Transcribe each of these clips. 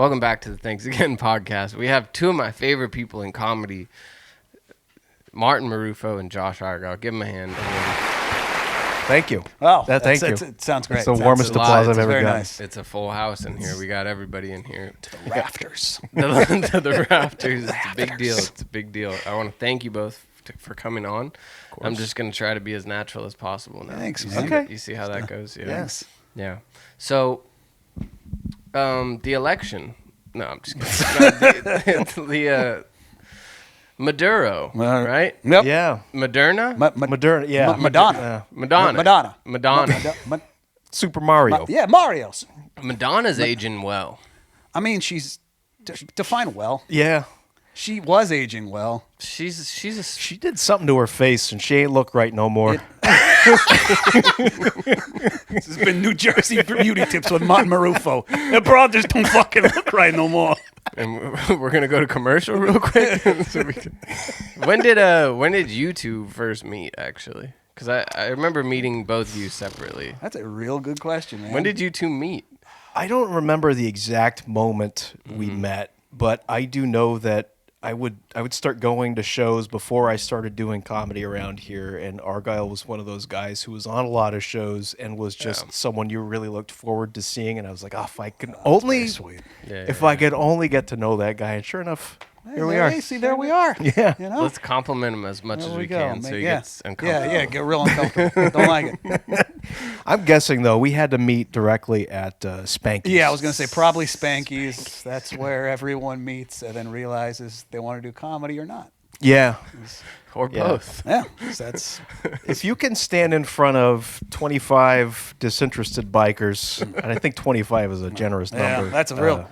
Welcome back to the Thanks Again podcast. We have two of my favorite people in comedy, Martin Marrufo and Josh Argyle. Give them a hand. Thank you. Wow. Thank you. It sounds great. It's the warmest applause I've ever very gotten. nice. It's a full house in here. We got everybody in here. To the rafters. To the rafters. It's a big deal. It's a big deal. I want to thank you both for coming on. I'm just going to try to be as natural as possible now. Thanks, man. Okay. You see how that goes? Yeah. Yes. Yeah. So, the election. No, I'm just kidding. the Maduro, right? Yep. Yeah. Moderna? Moderna. Yeah. Madonna. Madonna. Super Mario. Yeah, Mario's. Madonna's aging well. I mean, she's define well. Yeah. She was aging well. She did something to her face, and she ain't look right no more. This has been New Jersey Beauty Tips with Martin Marrufo. The broad just don't fucking look right no more. And we're gonna go to commercial real quick. When did you two first meet? Actually, because I remember meeting both of you separately. That's a real good question, man. When did you two meet? I don't remember the exact moment we met, but I do know that I would start going to shows before I started doing comedy around here, and Argyle was one of those guys who was on a lot of shows and was just someone you really looked forward to seeing. And I was like, if I could only get to know that guy. And sure enough, here we are. Hey, see, there we are. Yeah. You know? Let's compliment him as much as we can, so he gets uncomfortable. Yeah, get real uncomfortable. Don't like it. I'm guessing, though, we had to meet directly at Spanky's. Yeah, I was going to say probably Spanky's. That's where everyone meets and then realizes they want to do comedy or not. Yeah. Or both. Yeah, that's... If you can stand in front of 25 disinterested bikers, and I think 25 is a generous number. Yeah, that's a real...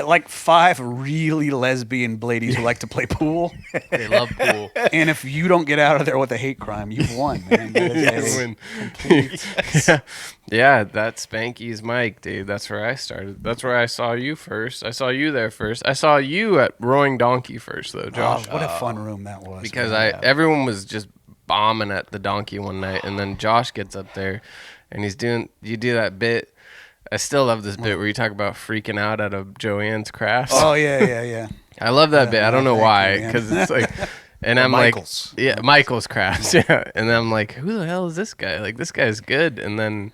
Like 5 really lesbian ladies who like to play pool. They love pool. And if you don't get out of there with a hate crime, you've won, man. Yeah, that's Spanky's mic, dude. That's where I started. That's where I saw you first. I saw you there first. I saw you at Rowing Donkey first, though, Josh. Oh, what a fun room that was. Because everyone was just bombing at the donkey one night, and then Josh gets up there, and you do that bit. I still love this bit where you talk about freaking out at a Joanne's Crafts. Oh, yeah. I love that bit. I don't know why, because it's like, and I'm Michael's. like, yeah, Michael's Crafts, yeah. And then I'm like, who the hell is this guy? Like, this guy's good. And then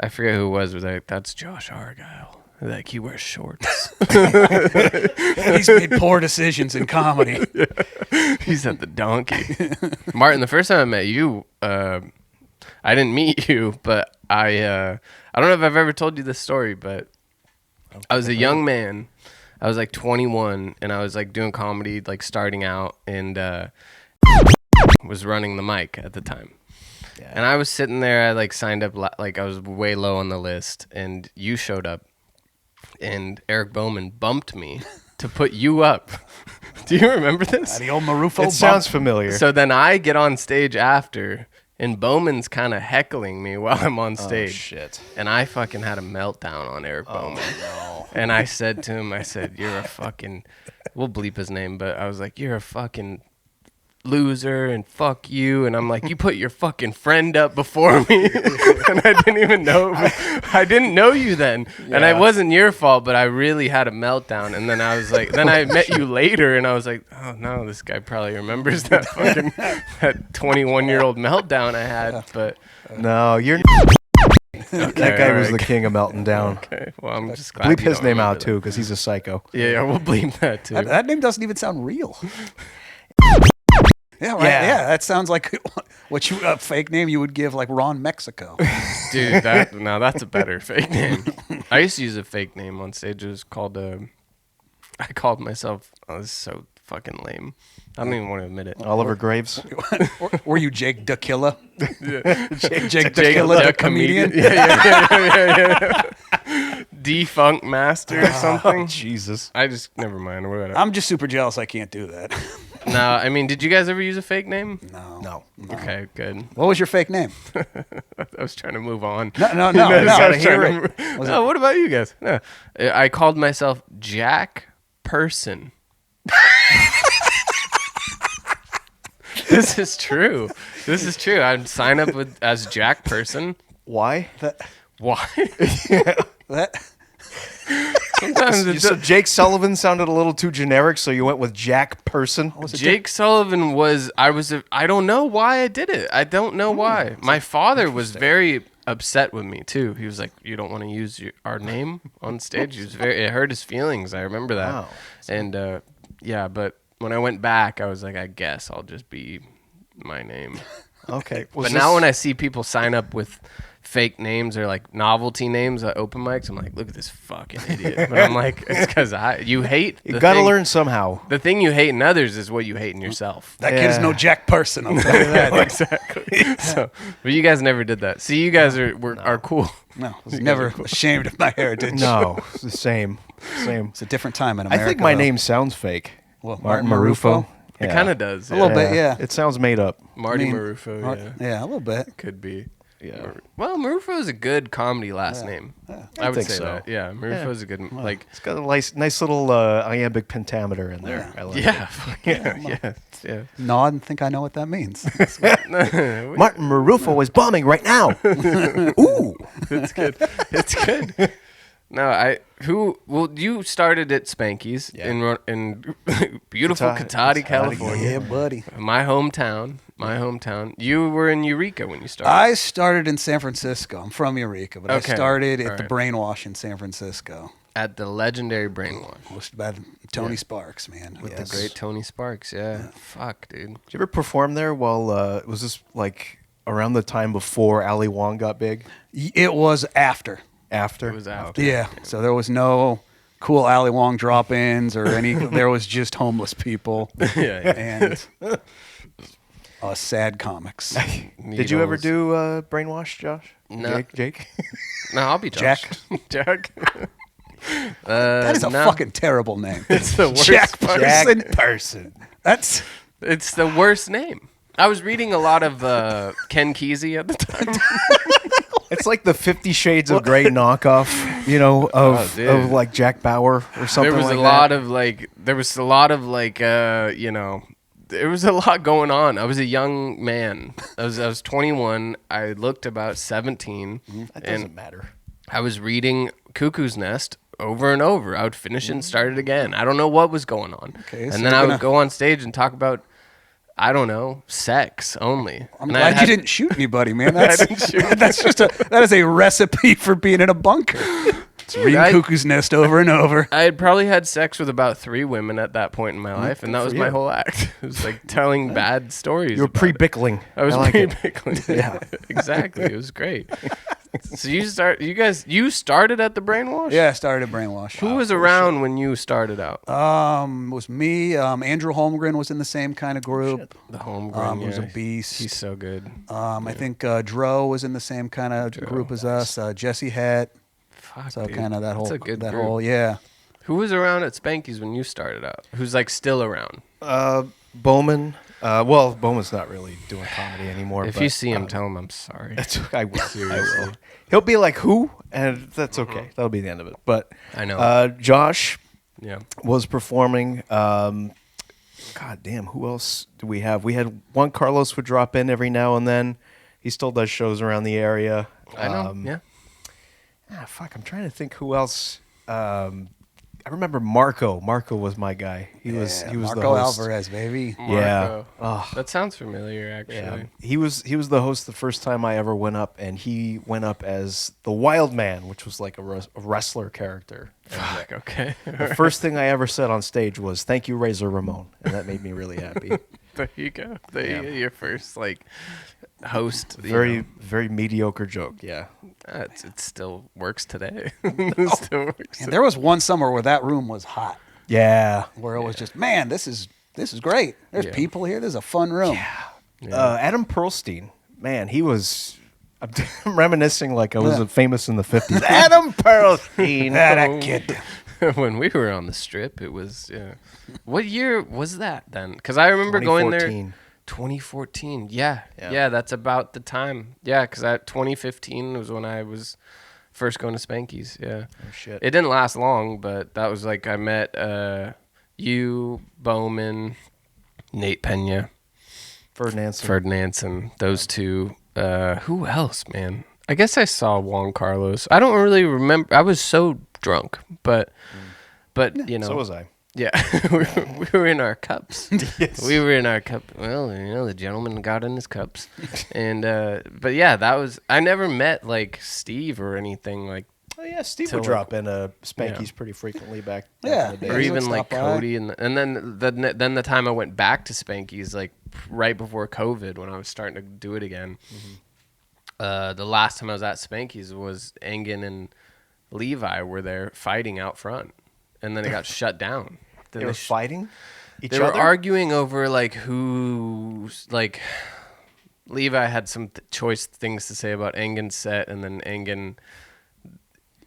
I forget who it was like, that's Josh Argyle. Like, he wears shorts. He's made poor decisions in comedy. Yeah. He's at the donkey. Martin, the first time I met you, I didn't meet you, but I don't know if I've ever told you this story, but I was a young man. I was like 21, and I was like doing comedy, like starting out, and was running the mic at the time. Yeah. And I was sitting there. I like signed up, like I was way low on the list, and you showed up, and Eric Bowman bumped me to put you up. Do you remember this? The old Marrufo It sounds familiar. So then I get on stage after. And Bowman's kind of heckling me while I'm on stage. Oh, shit. And I fucking had a meltdown on Eric Bowman. No. And I said to him, you're a fucking, we'll bleep his name, but I was like, you're a fucking loser and fuck you. And I'm like, you put your fucking friend up before me. And I didn't even know. I didn't know you then. Yeah. And it wasn't your fault, but I really had a meltdown. And then I was like, then I met you later and I was like, oh no, this guy probably remembers that fucking, that 21-year-old meltdown I had. But no, you're that guy was the king of melting down. Okay, well, I'm just glad bleep his name out too, because he's a psycho. Yeah, we'll bleep that too. That name doesn't even sound real. Yeah, right. Yeah, that sounds like what a fake name you would give like Ron Mexico. Dude, that's a better fake name. I used to use a fake name on stage. It was called I called myself. Oh, this is so fucking lame. I don't even want to admit it. Oliver Graves. Were you Jake DeKilla? Jake DeKilla, the comedian. Yeah. Defunct Master or something. Oh, Jesus. I just never mind. Whatever. I'm just super jealous. I can't do that. No, I mean, did you guys ever use a fake name? No. Okay, good. What was your fake name? I was trying to move on. No. Gotta hear it. No, what about you guys? No, I called myself Jack Person. This is true. I'd sign up as Jack Person. Why? Why? Sometimes So Jake Sullivan sounded a little too generic, so you went with Jack Person. Jake Sullivan was. I don't know why I did it. I don't know why. My father was very upset with me too. He was like, "You don't want to use our name on stage." He was it hurt his feelings. I remember that. Wow. And yeah, but when I went back, I was like, I guess I'll just be my name. Okay. But now when I see people sign up with fake names or like novelty names at open mics, I'm like, look at this fucking idiot. But I'm like, it's because you hate. you got to learn somehow. The thing you hate in others is what you hate in yourself. That kid is no Jack Person. I'll tell you that. Exactly. So, but you guys never did that. See, you guys are cool. No, I was never ashamed of my heritage. No, it's the same. It's a different time in America. I think my though. name sounds fake. Well, Martin Marrufo. It kind of does. A little bit, yeah. It sounds made up. Marty Marrufo, Yeah, a little bit. could be. Yeah. Well, Marrufo is a good comedy last name. Yeah. I would think say so. that. Yeah, Marrufo is a good like. It's got a nice little iambic pentameter in there. I like Yeah, yeah. Nod and think I know what that means. it. Martin Marrufo is bombing right now. Ooh. It's good. It's good. No, you started at Spanky's in beautiful Cotati, California. Yeah, buddy. My hometown. You were in Eureka when you started. I started in San Francisco. I'm from Eureka, but Okay. I started at All the right. Brainwash in San Francisco. At the legendary Brainwash. Hosted by Tony Sparks, man. With the great Tony Sparks, yeah. Fuck, dude. Did you ever perform there while, was this like around the time before Ali Wong got big? It was after. After? It was after. Yeah. So there was no cool Ali Wong drop-ins or any. There was just homeless people Yeah. and sad comics. Did you ever do Brainwash, Josh? No. Jake? No, I'll be Josh. Jack. That is a fucking terrible name. It's the worst. Jack part. Person. Person. That's It's the worst name. I was reading a lot of Ken Kesey at the time. It's like the 50 Shades of Grey knockoff, of like Jack Bauer or something There was like a lot of like, there was a lot going on. I was a young man. I was 21. I looked about 17. That doesn't matter. I was reading Cuckoo's Nest over and over. I would finish it and start it again. I don't know what was going on. Okay, so and then I would go on stage and talk about, I don't know, sex only. I'm glad you didn't shoot anybody, man. That's that is a recipe for being in a bunker. It's reading Cuckoo's Nest over and over. I had probably had sex with about 3 women at that point in my life, and that was my whole act. It was like telling bad stories. You were pre-bickling. I was like it. pre-bickling. Yeah, exactly. It was great. So you started at the Brainwash? Yeah, I started at Brainwash. Who was around when you started out? It was me. Andrew Holmgren was in the same kind of group. The Holmgren. He was a beast. He's so good. I think Dro was in the same kind of group as us. Jesse Het. Fuck, So dude. kind of that That's whole, a good that group. whole, yeah. Who was around at Spanky's when you started out? Who's like still around? Bowman. Bowman's not really doing comedy anymore. If you see him, tell him I'm sorry. I will. I will. He'll be like, who? And that's okay. That'll be the end of it. But I know. Josh Yeah. was performing. God damn, who else do we have? We had Juan Carlos would drop in every now and then. He still does shows around the area. I know. Yeah. I'm trying to think who else. I remember Marco. Marco was my guy. He was the Marco host. Alvarez, baby. Yeah. Marco. That sounds familiar, actually. Yeah. He was the host the first time I ever went up, and he went up as the Wild Man, which was like a wrestler character. Fuck, okay. The first thing I ever said on stage was "Thank you, Razor Ramon," and that made me really happy. There you go. Your first like host. Very mediocre joke. Yeah. It still works today. It still works. And there was one summer where that room was hot, Yeah. where it was just, man, this is great. There's people here. This is a fun room. Adam Pearlstein, man, he was. I'm reminiscing like I was famous in the 50s. Adam Pearlstein. That kid. When we were on the strip, it was. What year was that then? Because I remember going there. 2014. Yeah. That's about the time. Yeah, because 2015 was when I was first going to Spanky's. Yeah. Oh shit. It didn't last long, but that was like I met you, Bowman, Nate Pena, Ferdinandson. Ferdinandson. Those two. Who else, man? I guess I saw Juan Carlos. I don't really remember. I was so drunk, but you know. So was I. Yeah, we were in our cups. Yes. We were in our cup. Well, you know, the gentleman got in his cups, and but yeah, that was. I never met like Steve or anything like, Oh yeah, Steve Till, would like- drop in Spanky's Yeah. pretty frequently back Yeah. in the or day. He would even like stop by. Cody, and then the time I went back to Spanky's like right before COVID when I was starting to do it again. The last time I was at Spanky's was Engen and Levi were there fighting out front, and then it got shut down. Then They were sh- fighting each They other. were arguing over like who's like Levi had some choice things to say about Engen's set, and then Engen.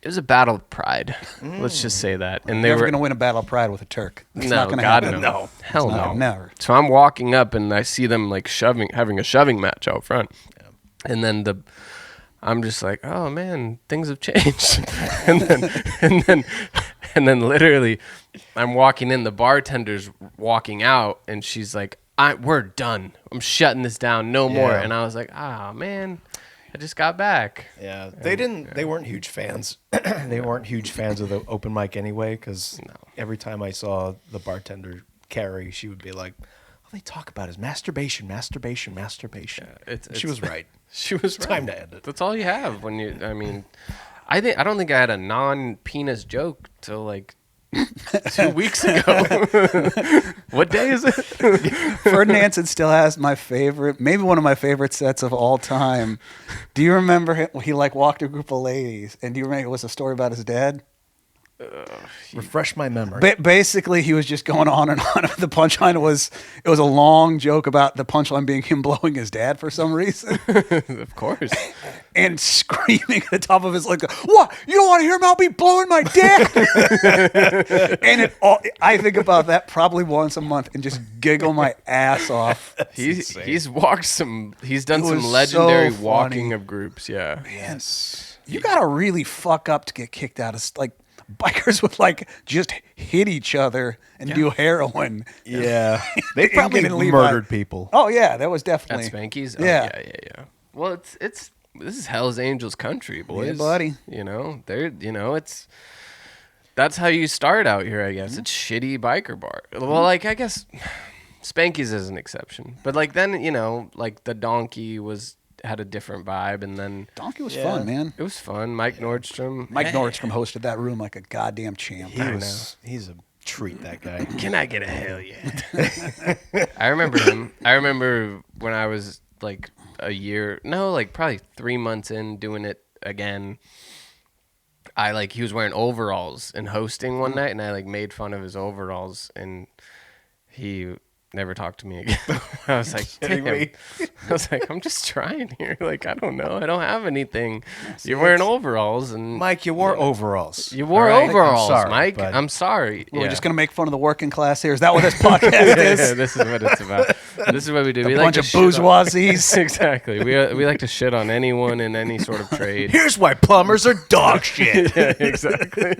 It was a battle of pride. Let's just say that. And they Never were going to win a battle of pride with a Turk. It's no, not going to God happen. no, hell It's not- no, never. So I'm walking up and I see them like having a shoving match out front, and then I'm just like, oh man, things have changed, and then literally, I'm walking in, the bartender's walking out, and she's like, we're done. I'm shutting this down, no more. Yeah. And I was like, ah man, I just got back. Yeah, they weren't huge fans. They weren't huge fans of the open mic anyway. Because every time I saw the bartender Carrie, she would be like, "All they talk about is masturbation, masturbation, masturbation." She was right. She was It's time to end it. That's all you have when you. I mean, I don't think I had a non-penis joke till like 2 weeks ago. What day is it? Ferdinandson still has my favorite, maybe one of my favorite sets of all time. Do you remember him? He like walked a group of ladies, and do you remember it was a story about his dad? Refresh my memory. Basically, he was just going on and on. The punchline was it was a long joke about the punchline being him blowing his dad for some reason, Of course. and screaming at the top of his lungs, "What? You don't want to hear about me blowing my dad?" And I think about that probably once a month and just giggle my ass off. He's walked some. He's done It some was so legendary funny. walking of groups. Yeah. Yes. You gotta really fuck up to get kicked out of like. Bikers would like just hit each other and do heroin. Yeah. They probably Engen and Levi. murdered people. Oh yeah, that was At definitely Spanky's. Yeah. Yeah. Well, this is Hell's Angels country, boys. Yeah, buddy. You know, that's how you start out here, I guess. It's shitty biker bar. Well, like I guess Spanky's is an exception, but like then like the Donkey had a different vibe, and then Donkey was Yeah. fun, man. it was fun. Mike Nordstrom. Mike Nordstrom hosted that room like a goddamn champ. He's a treat, that guy. Can I get a hell yeah? I remember him. I remember when I was like probably 3 months in doing it again. He was wearing overalls and hosting one night, and I like made fun of his overalls, and he never talked to me again. I was like, Kidding damn. me? I was like, I'm just trying here. Like, I don't know. I don't have anything. You're wearing overalls, and Mike, you wore overalls. you wore All right? overalls, I'm sorry, Mike. but- I'm sorry. We're Yeah. just gonna make fun of the working class here. Is that what this podcast Yeah, is? this is what it's about. This is what we do. A We bunch like of to shit on- bourgeoisies. Exactly. We like to shit on anyone in any sort of trade. Here's why plumbers are dog shit. Yeah, exactly.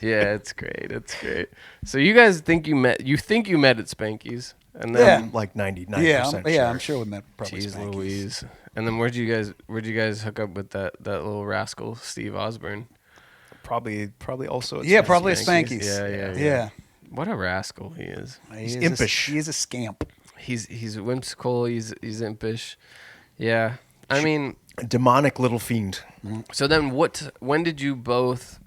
Yeah, it's great. It's great. So you guys think you met at Spanky's, and then Yeah. Like 99%. Yeah, sure. yeah, I'm sure we met probably Jeez Spanky's. Louise. And then where'd you guys hook up with that little rascal Steve Osborne? Probably also. At Yeah, Spanky's. probably at Spanky's. Spanky's. Yeah. What a rascal he is. He's impish. He is a scamp. He's whimsical. He's impish. Yeah. I mean, Demonic little fiend. so then when did you both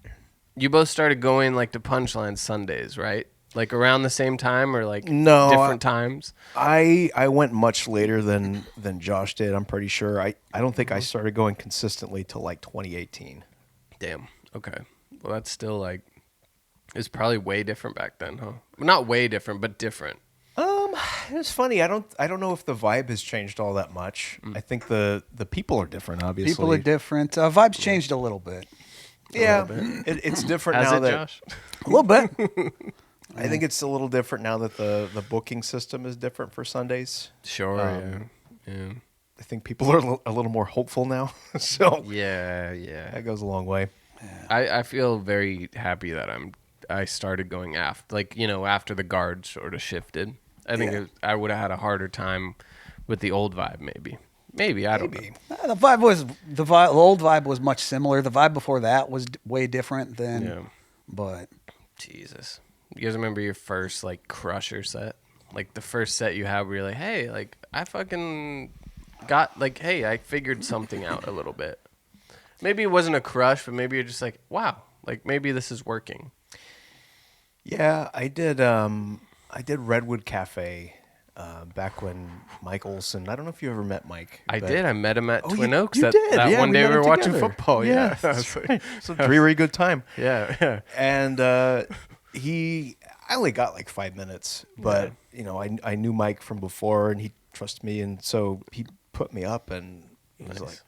started going like to Punchline Sundays, right? Like around the same time or like No, different times? I went much later than Josh did. I'm pretty sure. I don't think I started going consistently till like 2018. Damn. Okay. Well, that's still like it's probably way different back then, huh? Well, not way different, but different. It's funny. I don't know if the vibe has changed all that much. I think the people are different. Obviously, People are different. Vibes changed a little bit. Yeah, it's different Has now it, that Josh? A little bit. I think it's a little different now that the booking system is different for Sundays. Sure. Yeah. I think people are a little more hopeful now, so Yeah. that goes a long way. I feel very happy that I started going after the guard sort of shifted. I think I would have had a harder time with the old vibe maybe. Maybe, I don't know. The vibe was the old vibe was much similar. The vibe before that was way different than. Yeah. But Jesus. You guys remember your first like Crusher set? Like the first set you had where you're like, hey, like I fucking got like, hey, I figured something out a little bit. Maybe it wasn't a crush, but maybe you're just like, wow, like maybe this is working. Yeah, I did Redwood Cafe back when Mike Olson. I don't know if you ever met Mike. I but- did. I met him at Oh, Twin you- Oaks you that, did. that Yeah, one we day met we were up watching together. football. Yeah, Yeah. I that's was right. It's a very good time. yeah, yeah. And I only got like 5 minutes, but I knew Mike from before, and he trusted me, and so he put me up, and he was Nice. like,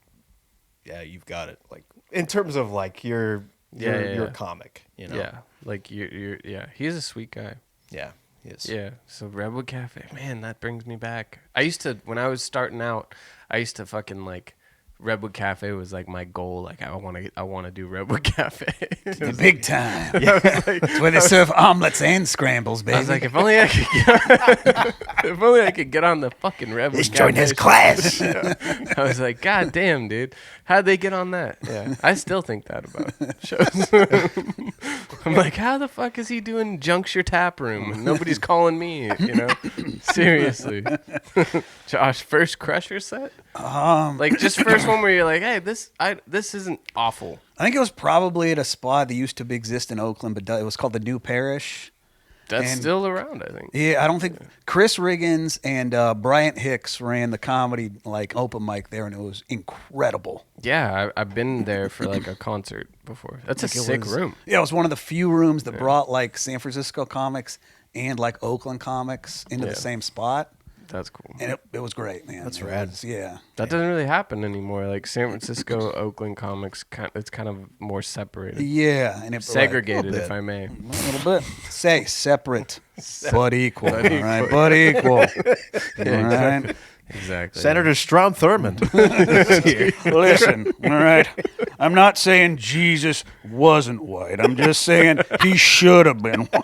"Yeah, you've got it." Like in terms of like you're a comic, Yeah. Like you're yeah. He's a sweet guy. Yeah, he is. Yeah. So Redwood Cafe, man, that brings me back. I used to, when I was starting out, I used to fucking like, Redwood Cafe was like my goal. Like I want to do Redwood Cafe. the big time. It's where they serve omelets and scrambles, baby. I was like, if only I could get on the fucking Redwood Just Cafe. join his class. Yeah. I was like, God damn, dude. How'd they get on that? Yeah. I still think that about shows. I'm like, how the fuck is he doing Juncture Tap Room and nobody's calling me, Seriously. Josh, first Crusher set? Like just first one where you're like, hey, this isn't awful. I think it was probably at a spot that used to exist in Oakland, but it was called the New Parish. That's And- still around, I think. Yeah, I don't think Chris Riggins and Bryant Hicks ran the comedy like open mic there, and it was incredible. Yeah, I've been there for like a concert before. That's a sick room. Yeah, it was one of the few rooms that brought like San Francisco comics and like Oakland comics into the same spot, That's cool. and it was great, man. That's It rad. was- yeah. That doesn't really happen anymore. Like San Francisco, Oakland comics, it's kind of more separated, Yeah, and it segregated, like, if I may. a little bit. Say separate, but equal. But all right, equal. but equal. All right. Exactly. Senator Strom Thurmond. Listen, all right. I'm not saying Jesus wasn't white. I'm just saying he should have been white.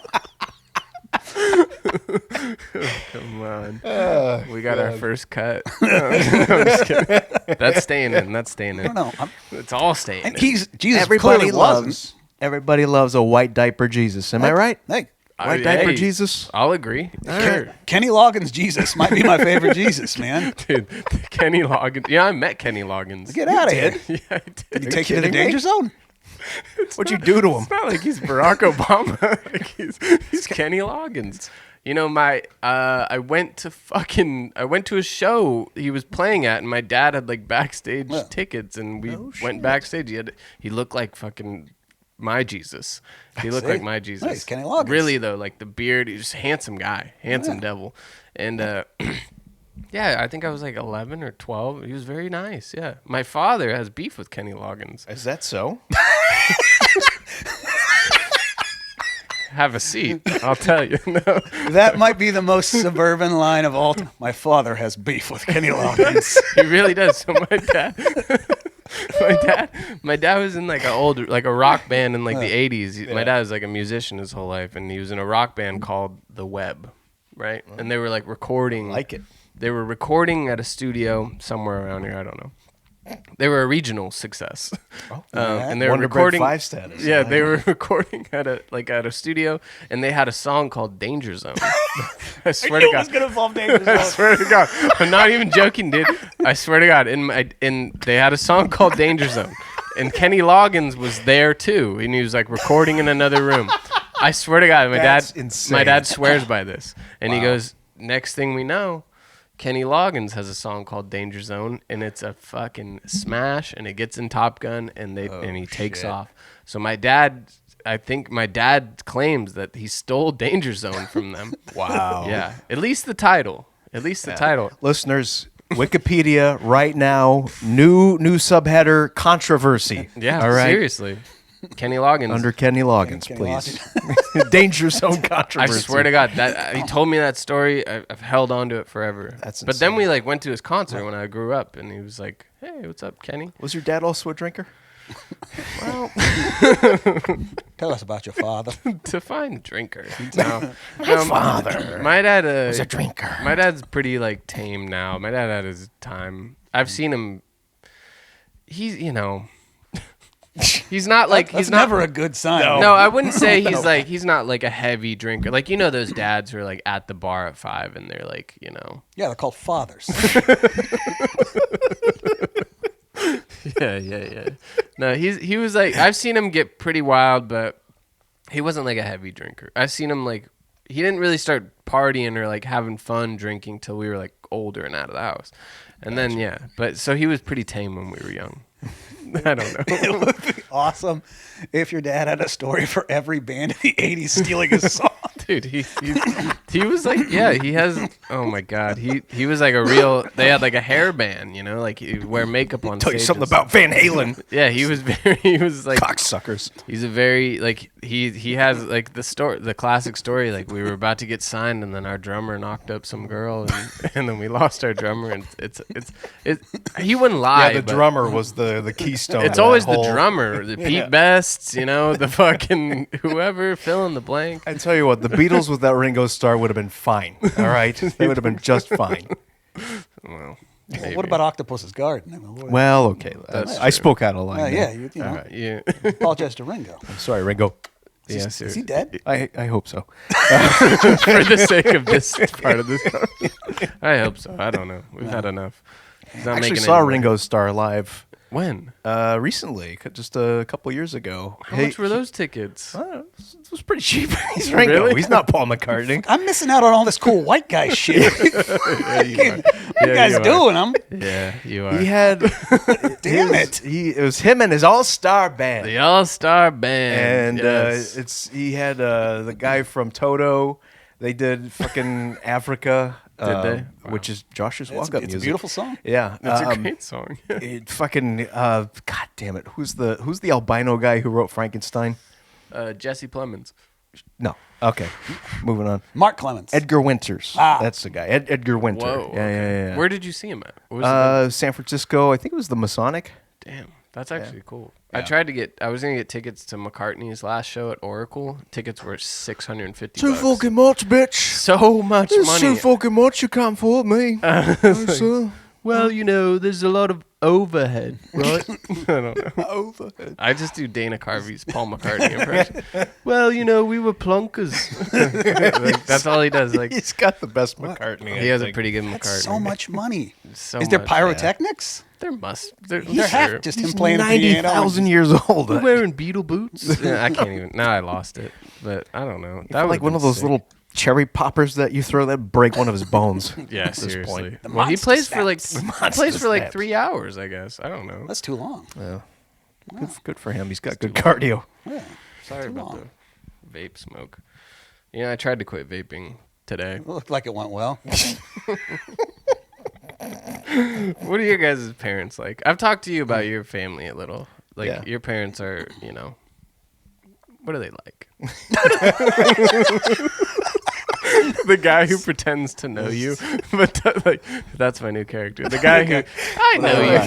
Come on. We got our first cut. No, I'm just kidding. That's staying in. That's staying in. I don't know. It's all staying in. Jesus Everybody clearly wasn't. loves. Everybody loves a white diaper Jesus. Am I right? Hey, White diaper Jesus. I'll agree. Sure. Kenny Loggins' Jesus might be my favorite Jesus, man. Dude, Kenny Loggins. Yeah, I met Kenny Loggins. Get out of here. Yeah, I did. Did he take you to the kidding me? danger zone? What'd you do to him? It's not like he's Barack Obama. Like he's Kenny Loggins. I went to a show he was playing at, and my dad had like backstage tickets, and we went backstage. He looked like fucking my Jesus. He looked See? like my Jesus. Nice, Kenny Loggins. Really though, like the beard, he's just a handsome guy, handsome devil, and yeah, I think I was like 11 or 12. He was very nice. Yeah, my father has beef with Kenny Loggins. Is that so? Have a seat. I'll tell you. No. That might be the most suburban line of all time. My father has beef with Kenny Loggins. He really does. So my dad was in like a rock band in like the 80s. My dad was like a musician his whole life, and he was in a rock band called The Web, right? And they were like recording. Like it. They were recording at a studio somewhere around here. I don't know. They were a regional success, and they were Wonder Bread recording 5 status. Yeah, they were recording at a studio, and they had a song called "Danger Zone." I swear to God, gonna involve danger I swear to God, I'm not even joking, dude. I swear to God, they had a song called "Danger Zone," and Kenny Loggins was there too, and he was like recording in another room. I swear to God, That's insane. my dad swears by this, and he goes, "Next thing we know, Kenny Loggins has a song called Danger Zone, and it's a fucking smash, and it gets in Top Gun, and he takes shit. off." So I think my dad claims that he stole Danger Zone from them. Wow. Yeah, at least the title. Listeners, Wikipedia right now, new subheader controversy. Yeah, All right. seriously. Kenny Loggins. Under Kenny Loggins, Kenny please. Danger zone I controversy. swear to God, that he told me that story. I've held on to it forever. That's but then insane. we like went to his concert when I grew up, and he was like, "Hey, what's up, Kenny?" Was your dad also a drinker? Well, Tell us about your father. define drinker. No, my dad Was a drinker. My dad's pretty like tame now. My dad had his time. I've seen him. He's, you know, he's not like That's he's not never a good sign. No, I wouldn't say he's not like a heavy drinker. Like, you know, those dads who are like at the bar at 5 and they're like, you know. Yeah, they're called fathers. Yeah. No, he was like, I've seen him get pretty wild, but he wasn't like a heavy drinker. I've seen him like, he didn't really start partying or like having fun drinking till we were like older and out of the house. And then, yeah, but so he was pretty tame when we were young. I don't know. It would be awesome if your dad had a story for every band in the 80s stealing his song. Dude, he was like, yeah, he has, oh my God. He was like a real, they had like a hair band, you know, like he'd wear makeup on Tell you stage something and about Van Halen. Yeah, he was like Cocksuckers. he's a very like he has like the classic story, like we were about to get signed and then our drummer knocked up some girl and then we lost our drummer and it's he wouldn't lie. Yeah, the but drummer was the keystone. it's of always that the whole- drummer, the Pete Bests, you know, the fucking whoever, fill in the blank. I tell you what, the Beatles without Ringo Starr would have been fine. All right, they would have been just fine. Well, Well, what about Octopus's Garden? I mean, Well, okay, That's I spoke out of line. there. yeah, you know, all right, yeah. apologize to Ringo. I'm sorry, Ringo. Yeah, Is he dead? I hope so. For the sake of this part of this, I hope so. I don't know. We've had enough. He's not I actually making saw any money. Ringo Starr live When? recently, just a couple years ago. How much were those tickets? It was pretty cheap. He's Ringo. Really? He's not Paul McCartney. I'm missing out on all this cool white guy shit. Yeah, you are. What you guys you are. doing? I'm Yeah, you are. He had. damn it. It was him and his all-star band. The All-Star Band. And yes. he had the guy from Toto. They did fucking Africa. Did they? Wow. Which is Josh's It's walk-up a music. beautiful song. Yeah, That's a great song. It fucking God damn it! Who's the albino guy who wrote Frankenstein? Jesse Plemons. No. Okay, moving on. Mark Clemens. Edgar Winters. Ah. That's the guy. Edgar Winter. Whoa. Yeah. Where did you see him at? What was it? San Francisco. I think it was the Masonic. Damn, that's actually cool. Yeah. I was gonna get tickets to McCartney's last show at Oracle. Tickets were $650. Too fucking much, bitch. So much It's money. too fucking much. You can't fool me. Well, you know, there's a lot of overhead, right? I don't know. Overhead. I just do Dana Carvey's Paul McCartney impression. Well, you know, we were plunkers. Like, that's all he does. Like, He's got the best McCartney. he has a pretty good McCartney. That's so much money. So Is there much, pyrotechnics? There must. There sure. have just him He's playing the piano. 90,000 years old. We're wearing Beetle boots. Yeah, I can't even. Now I lost it, but I don't know. That like one of those little cherry poppers that you throw that break one of his bones. Yeah, at this seriously. point. The Well, he monster plays for like snaps. he plays for like snaps. 3 hours, I guess. I don't know. That's too long. Yeah. Good for him. He's got good cardio. Yeah. Sorry too about long. the vape smoke. Yeah, I tried to quit vaping today. It looked like it went well. What are your guys' parents like? I've talked to you about your family a little. Like Yeah. your parents are, you know, what are they like? The guy who pretends to know you, but like that's my new character. The guy who I know you,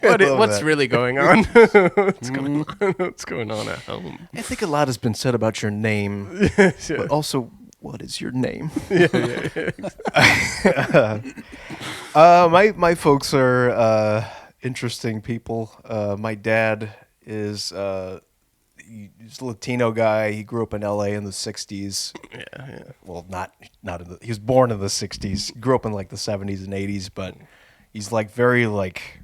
but love what's that. really going on? What's going on? What's going on at home? I think a lot has been said about your name, but also, what is your name? My folks are interesting people. My dad is he's a Latino guy. He grew up in L.A. in the '60s. Yeah. Well, not in the. He was born in the '60s. Grew up in like the '70s and '80s, but he's like very like.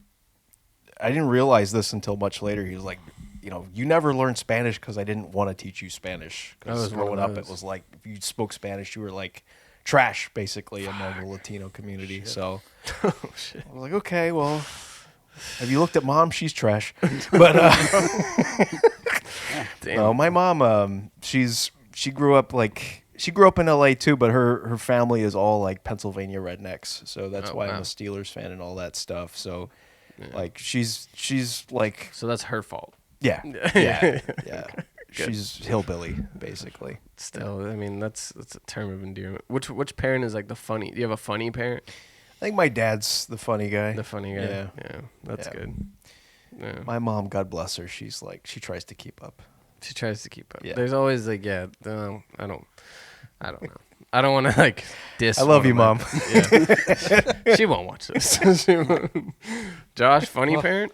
I didn't realize this until much later. He was like, you know, you never learned Spanish because I didn't want to teach you Spanish. I was Because one of growing up, those. it was like if you spoke Spanish, you were like trash basically among the Latino community. So Oh shit. I was like, okay, well, have you looked at mom? She's trash. But Damn. no, my mom, she grew up in LA too, but her family is all like Pennsylvania rednecks. So that's Oh, why I'm wow. a Steelers fan and all that stuff. So like she's like So that's her fault. yeah. Good. She's hillbilly basically. Still, I mean, that's a term of endearment. Which parent is like the funny? Do you have a funny parent? I think my dad's the funny guy. The funny guy. Yeah. Yeah, that's Yeah. good. Yeah. My mom, God bless her, she's like she tries to keep up. She tries to keep up. Yeah. There's always like, I don't know. I don't want to like diss. I love one you, of Mom. Yeah. She won't watch this. She won't. Josh, funny parent?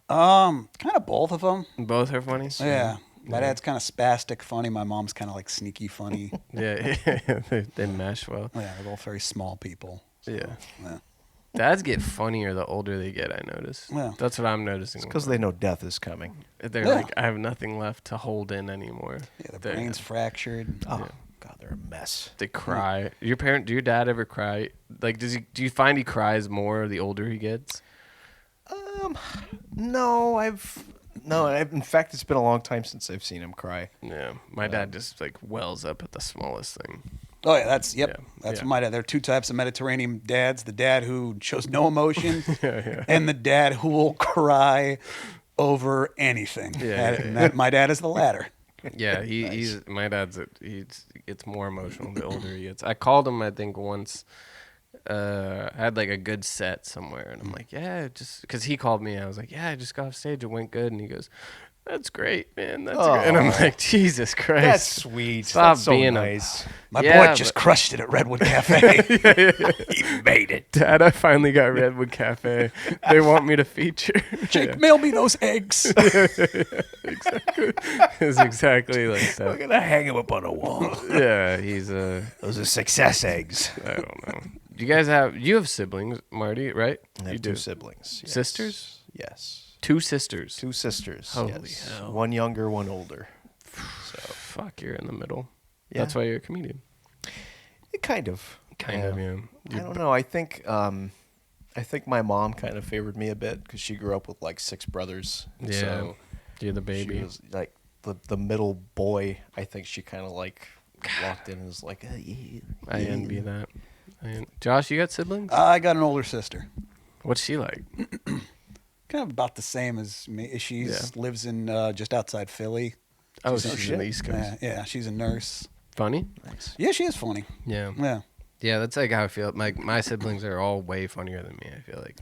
Kind of both of them. Both are funny. Yeah. My dad's kind of spastic funny. My mom's kind of like sneaky funny. Yeah, they mesh well. Yeah, they're both very small people. So, Yeah. yeah. Dads get funnier the older they get, I notice. Yeah. That's what I'm noticing. Because they know death is coming. They're Yeah. like, I have nothing left to hold in anymore. Yeah, the They're- brain's fractured. Oh, God, they're a mess. They cry. Do your dad ever cry? Like, do you find he cries more the older he gets? No, in fact, it's been a long time since I've seen him cry. Yeah. My dad just like wells up at the smallest thing. Oh yeah, that's Yeah, my dad. There are two types of Mediterranean dads: the dad who shows no emotion, Yeah. and the dad who will cry over anything. Yeah, And that, my dad is the latter. Yeah, he's my dad's. He gets more emotional the older he gets. I called him, I think, once. I had like a good set somewhere, and I'm like, yeah, just because he called me, I was like, yeah, I just got off stage, it went good, and he goes, that's great, man, that's great. And I'm like, Jesus Christ, That's sweet. Stop That's so being nice. My Yeah, boy just but- crushed it at Redwood Cafe. He made it. Dad, I finally got Redwood Cafe. They want me to feature. Jake, mail me those eggs. It's exactly like We're that. gonna hang him up on a wall. Yeah, he's a. Those are success eggs. I don't know. You have siblings, Marty, right? I have You two do. siblings. Yes. Sisters? Yes. Two sisters. Two sisters. Holy yes. hell. One younger, one older. Fuck, you're in the middle. Yeah. That's why you're a comedian. Kind of. Kind of, yeah. I don't know. I think my mom kind of favored me a bit because she grew up with like 6 brothers. Yeah. So You're the she baby. was like the middle boy. I think she kind of like walked in and was like, yeah. I envy that. Josh, you got siblings? I got an older sister. What's she like? Kind of about the same as me. She lives in just outside Philly. Oh, She's- she's on the East Coast. Yeah, she's a nurse. Funny? Nice. Yeah, she is funny. Yeah. Yeah. Yeah, that's like how I feel. My siblings are all way funnier than me, I feel like.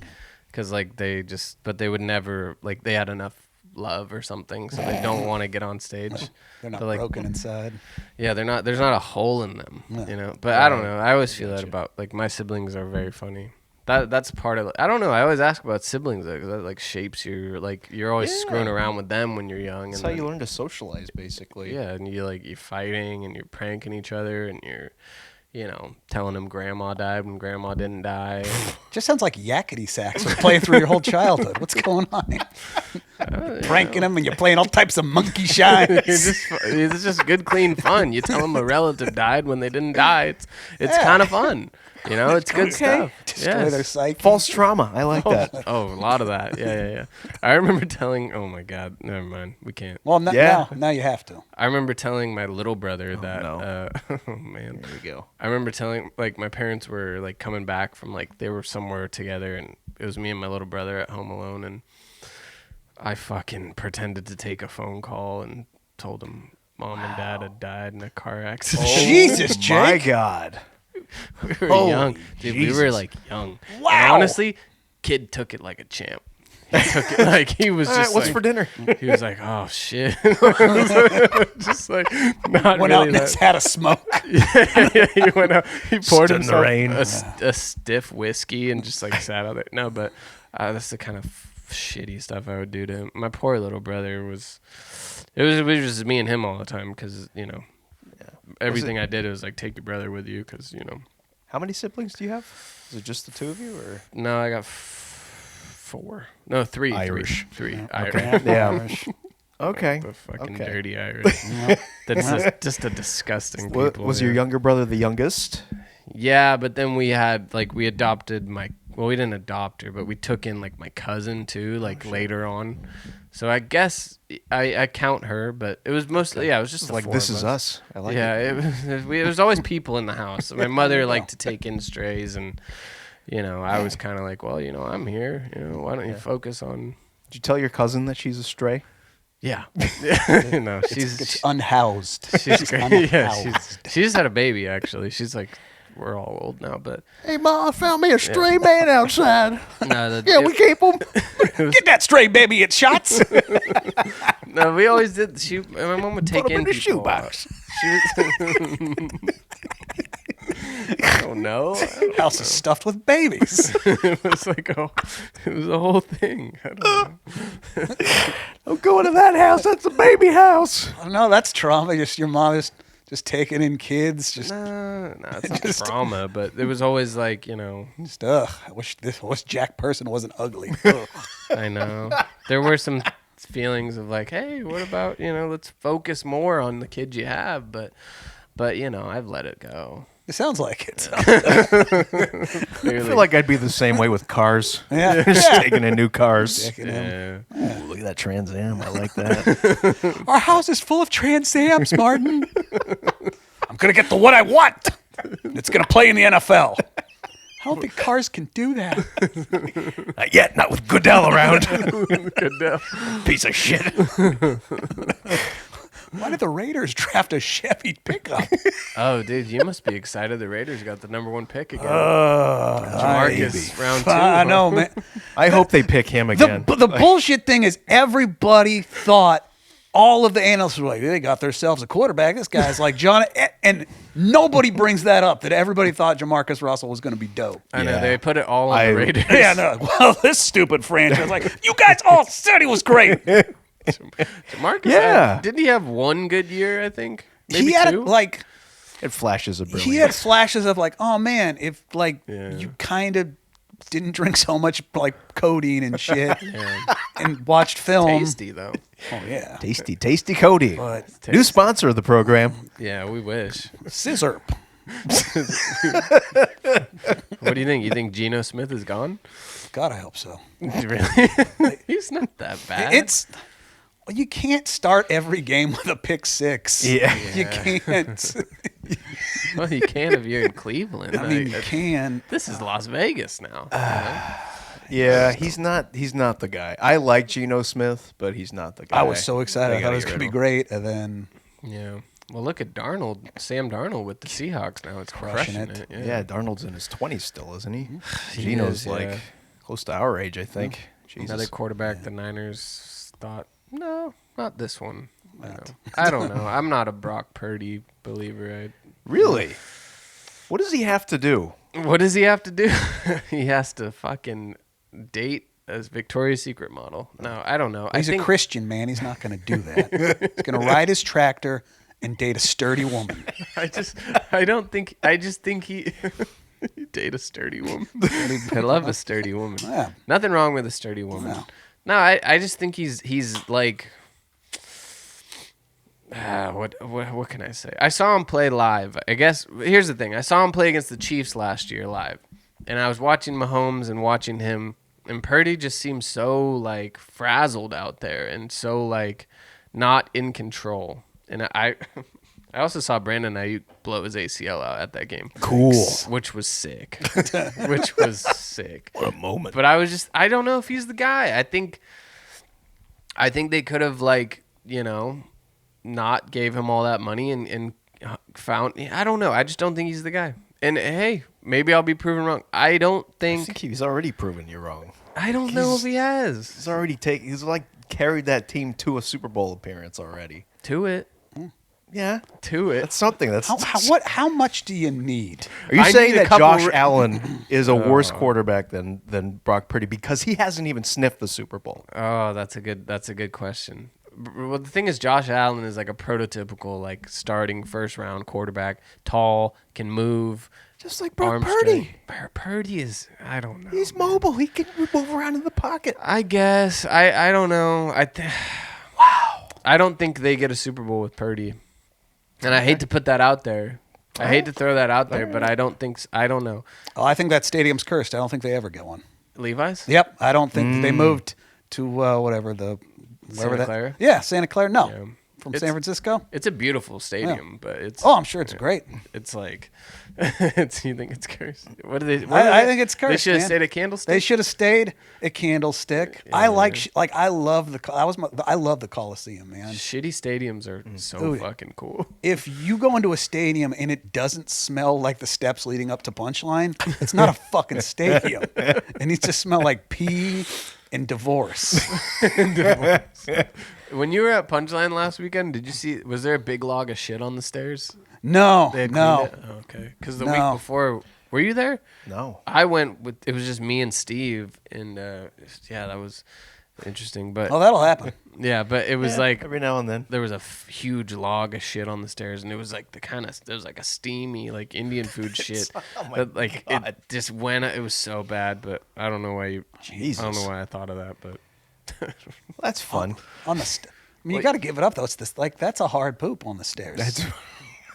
Because, like, but they would never, like, they had enough love or something, so they don't want to get on stage. They're not like, broken inside. Yeah, there's not a hole in them, No. you know? But I don't know. I always feel that about, like, my siblings are very funny. That's part of it. I don't know. I always ask about siblings, though, 'cause that, like, shapes you. Like, you're always screwing around with them when you're young. That's and how then- you learn to socialize, basically. Yeah, and you're fighting and you're pranking each other and you're, telling them grandma died when grandma didn't die. Just sounds like yakety sax playing through your whole childhood. What's going on? Pranking them and you're playing all types of monkey shines. It's just good, clean fun. You tell them a relative died when they didn't die. It's kind of fun. It's good stuff. Destroy their psyche. False trauma. I like that. Oh, a lot of that. Yeah. I remember telling. Oh my God. Never mind. We can't. Well, Yeah. now you have to. I remember telling my little brother that. no. Oh man. There we go. I remember telling my parents were coming back from they were somewhere together, and it was me and my little brother at home alone, and I fucking pretended to take a phone call and told them Mom and Dad had died in a car accident. Jesus, Jake. My God. We were Holy young, dude. We were Jesus. young. Wow. And honestly, kid took it like a champ. He took it he was All just right, what's for dinner? He was like, oh shit, just not Went really out and that. just had a smoke. Yeah, he went out. He poured Stood in the himself rain. a stiff whiskey and just sat out there. No, but that's the kind of shitty stuff I would do to him. My poor little brother was. It was just me and him all the time because everything I did was take your brother with you because How many siblings do you have? Is it just the two of you, or? No, I got 4. No, 3. Irish. 3. Okay. Irish. Yeah. Okay. The fucking Okay. dirty Irish. That's just a disgusting people. Was your younger brother the youngest? Yeah, but then we had we adopted we didn't adopt her, but we took in my cousin too, later on. So I guess I count her, but it was mostly it was just the 4 This of is us. I like yeah, it. it was always people in the house. My mother liked to take in strays, and I was kind of well, I'm here. Why don't you focus on? Did you tell your cousin that she's a stray? Yeah, no, It's unhoused. she's great. Yeah, unhoused. she just had a baby actually. She's we're all old now, but Hey, Mom, I found me a stray man outside. no, keep him. Get that stray baby at shots. No, we always did. My mom would take Put him in in the people. shoebox. She was, I don't know. House is stuffed with babies. It was like it was a whole thing. I don't know. Don't go into that house. That's a baby house. No, that's trauma. Just your mom is just taking in kids. Just, No, it's not trauma, but it was always like, ugh. I wish Jack person wasn't ugly. Ugh. I know. There were some feelings of like, hey, what about, let's focus more on the kids you have, but I've let it go. It sounds like it. I feel like I'd be the same way with cars. Yeah. Just taking in new cars. Yeah. Ooh, look at that Trans Am. I like that. Our house is full of Trans Ams, Martin. I'm going to get the one I want. It's going to play in the NFL. I don't think cars can do that. Not yet. Not with Goodell around. Goodell. Piece of shit. Why did the Raiders draft a Chevy pickup? Oh, dude, you must be excited. The Raiders got the #1 pick again. Jamarcus, round 2. I know, man. I hope they pick him again. The bullshit thing is everybody thought, all of the analysts were like, they got themselves a quarterback. This guy's like John. And nobody brings that up, that everybody thought Jamarcus Russell was going to be dope. I know, they put it all on the Raiders. Yeah, no. Well, this stupid franchise, like, you guys all said he was great. Jamarcus, didn't he have one good year, I think? Maybe he had two? It flashes of brilliance. He had flashes of like, oh man, if Yeah. you kind of didn't drink so much like codeine and shit and watched film. Tasty, though. Oh yeah. Tasty Cody. But New sponsor of the program. Yeah, we wish. scissor. What do you think? You think Geno Smith is gone? God, I hope so. Really? He's not that bad. You can't start every game with a pick six. Yeah. You can't. Well, you can if you're in Cleveland. I mean, you can. This is Las Vegas now. Yeah, he's not the guy. I like Geno Smith, but he's not the guy. I was so excited. I thought it was going to be great. And then. Yeah. Well, look at Sam Darnold with the Seahawks now. It's crushing it. Yeah, Darnold's in his 20s still, isn't he? Geno's like close to our age, I think. Jesus. Another quarterback the Niners thought, no, not this one. I don't know. I'm not a Brock Purdy believer. Really? What does he have to do? What does he have to do? He has to fucking date a Victoria's Secret model. No, I don't know. He's a Christian, man. He's not going to do that. He's going to ride his tractor and date a sturdy woman. I just think he he'd date a sturdy woman. I love a sturdy woman. Yeah. Nothing wrong with a sturdy woman. No, I just think he's like what can I say? I saw him play live. I guess here's the thing. I saw him play against the Chiefs last year live. And I was watching Mahomes and watching him, and Purdy just seems so like frazzled out there and so like not in control. And I also saw Brandon Ayuk blow his ACL out at that game. Cool. Which was sick. What a moment. But I don't know if he's the guy. I think they could have not gave him all that money and found, I don't know. I just don't think he's the guy. And hey, maybe I'll be proven wrong. I think he's already proven you're wrong. I don't know if he has. He's like carried that team to a Super Bowl appearance already. To it. Yeah. To it. That's something. How much do you need? Are you saying that couple Josh Allen is a worse quarterback than Brock Purdy because he hasn't even sniffed the Super Bowl? Oh, that's a good question. Well, the thing is, Josh Allen is like a prototypical like starting first round quarterback, tall, can move, just like Brock Purdy. Purdy is, I don't know. He's mobile. He can move around in the pocket. I guess I don't know. Wow. I don't think they get a Super Bowl with Purdy, and I hate to put that out there. I hate to throw that out there, but I don't know. Oh, I think that stadium's cursed. I don't think they ever get one. Levi's? Yep. I don't think they moved to wherever Santa Clara? Yeah, Santa Clara. No. Yeah. From San Francisco? It's a beautiful stadium, but it's... Oh, I'm sure it's great. It's like... you think it's cursed? What do they... I think it's cursed, They should have man. stayed at Candlestick? They should have stayed at Candlestick. Yeah. I love the Coliseum, man. Shitty stadiums are so fucking cool. If you go into a stadium and it doesn't smell like the steps leading up to Punchline, it's not a fucking stadium. It needs to smell like pee and divorce. When you were at Punchline last weekend, did you see... Was there a big log of shit on the stairs? No, They had no. cleaned it? Oh, okay. Because the No. week before, were you there? No. I went with. It was just me and Steve, and yeah, that was interesting. But Oh, that'll happen. yeah, but it was Yeah, like every now and then. there was a huge log of shit on the stairs, and it was like there was like a steamy like Indian food shit. Oh my But, like God. it just went. It was so bad, but I don't know why you. Jesus. I don't know why I thought of that, but That's fun. On the I mean, you got to give it up though. It's this like that's a hard poop on the stairs.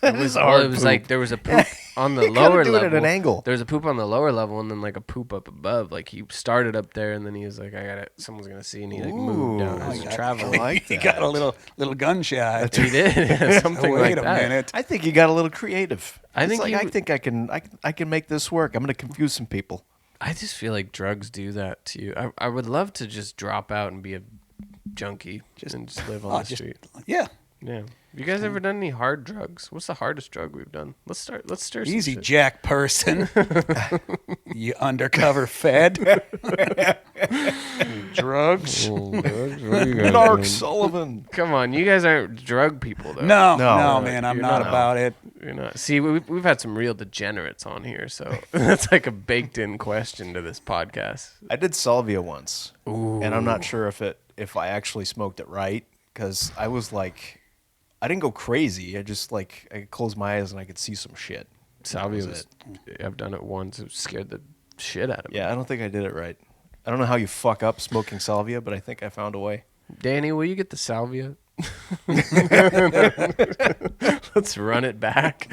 it was hard it was poop. like there was a poop on the You gotta lower do it level. at an angle. There was a poop on the lower level, and then like a poop up above. Like he started up there, and then he was like, "I got it. Someone's gonna see," and he like moved down Ooh. as Oh, he yeah. traveled. I like He that. got a little gunshot. He did yeah, something Wait like a that. minute. I think you got a little creative. I It's think like, you- I think I can make this work. I'm going to confuse some people. I just feel like drugs do that to you. I would love to just drop out and be a junkie and just live on the street. Yeah. Yeah. You guys ever done any hard drugs? What's the hardest drug we've done? Let's stir some Easy, shit. Jack person. You undercover fed. Drugs. Narc Sullivan. Come on, you guys aren't drug people though. No, No, man, I'm you're not not. about it. You're not. See, we've had some real degenerates on here, so that's like a baked-in question to this podcast. I did salvia once, and I'm not sure if I actually smoked it right because I was like, I didn't go crazy. I just like I could close my eyes and I could see some shit. Salvia That was was. I've done it once. It scared the shit out of me. Yeah, I don't think I did it right. I don't know how you fuck up smoking salvia, but I think I found a way. Danny, will you get the salvia? Let's run it back.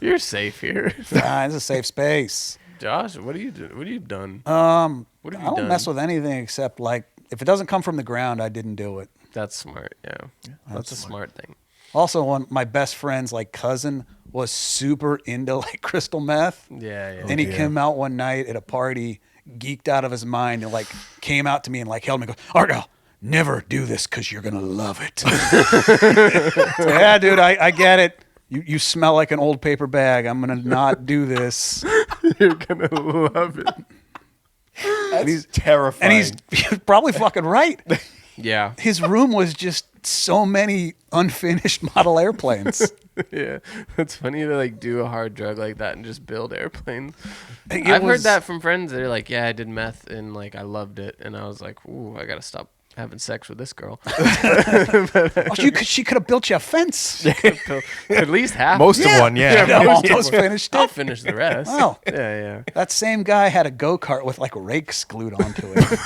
You're safe here. Nah, it's a safe space. Josh, what do you do? What have you done? What have I you don't done? mess with anything except like if it doesn't come from the ground, I didn't do it. That's smart. Yeah, that's a smart thing. Also, one my best friend's like cousin was super into like crystal meth. Yeah, yeah. And he dear. came out one night at a party, geeked out of his mind, and like came out to me and like held me and goes, Argyle, never do this because you're going to love it. So, yeah, dude, I get it. You smell like an old paper bag. I'm going to not do this. You're gonna love it. That's terrifying. And he's probably fucking right. Yeah, His room was just so many unfinished model airplanes. yeah. It's funny to like do a hard drug like that and just build airplanes. It I've heard was- that from friends. They're like, "Yeah, I did meth and like I loved it," and I was like, "Ooh, I gotta stop having sex with this girl." Oh, she could have built you a fence. At least half. Most Yeah. of one, yeah. Yeah, most almost of it. finished I'll it. finish the rest. Wow. Yeah, yeah. That same guy had a go-kart with like rakes glued onto it.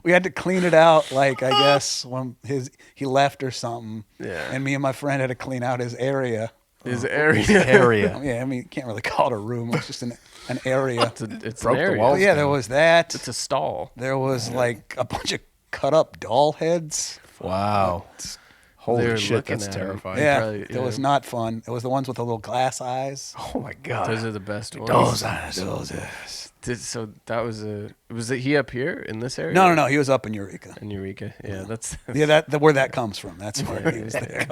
We had to clean it out, like I guess when he left or something. Yeah. And me and my friend had to clean out his area. His area. Area. Yeah, I mean, you can't really call it a room. It's just an area. It's Broke an the area. wall. But yeah, there was that. It's a stall. There was like a bunch of cut-up doll heads. Wow. Holy They were shit, looking that's at him. terrifying. Yeah, probably- it was not fun. It was the ones with the little glass eyes. Oh my god. Those are the best ones. Those eyes. So that was he up here in this area? No. He was up in Eureka. In Eureka. Yeah, that's Yeah, where that comes from. That's where he was there.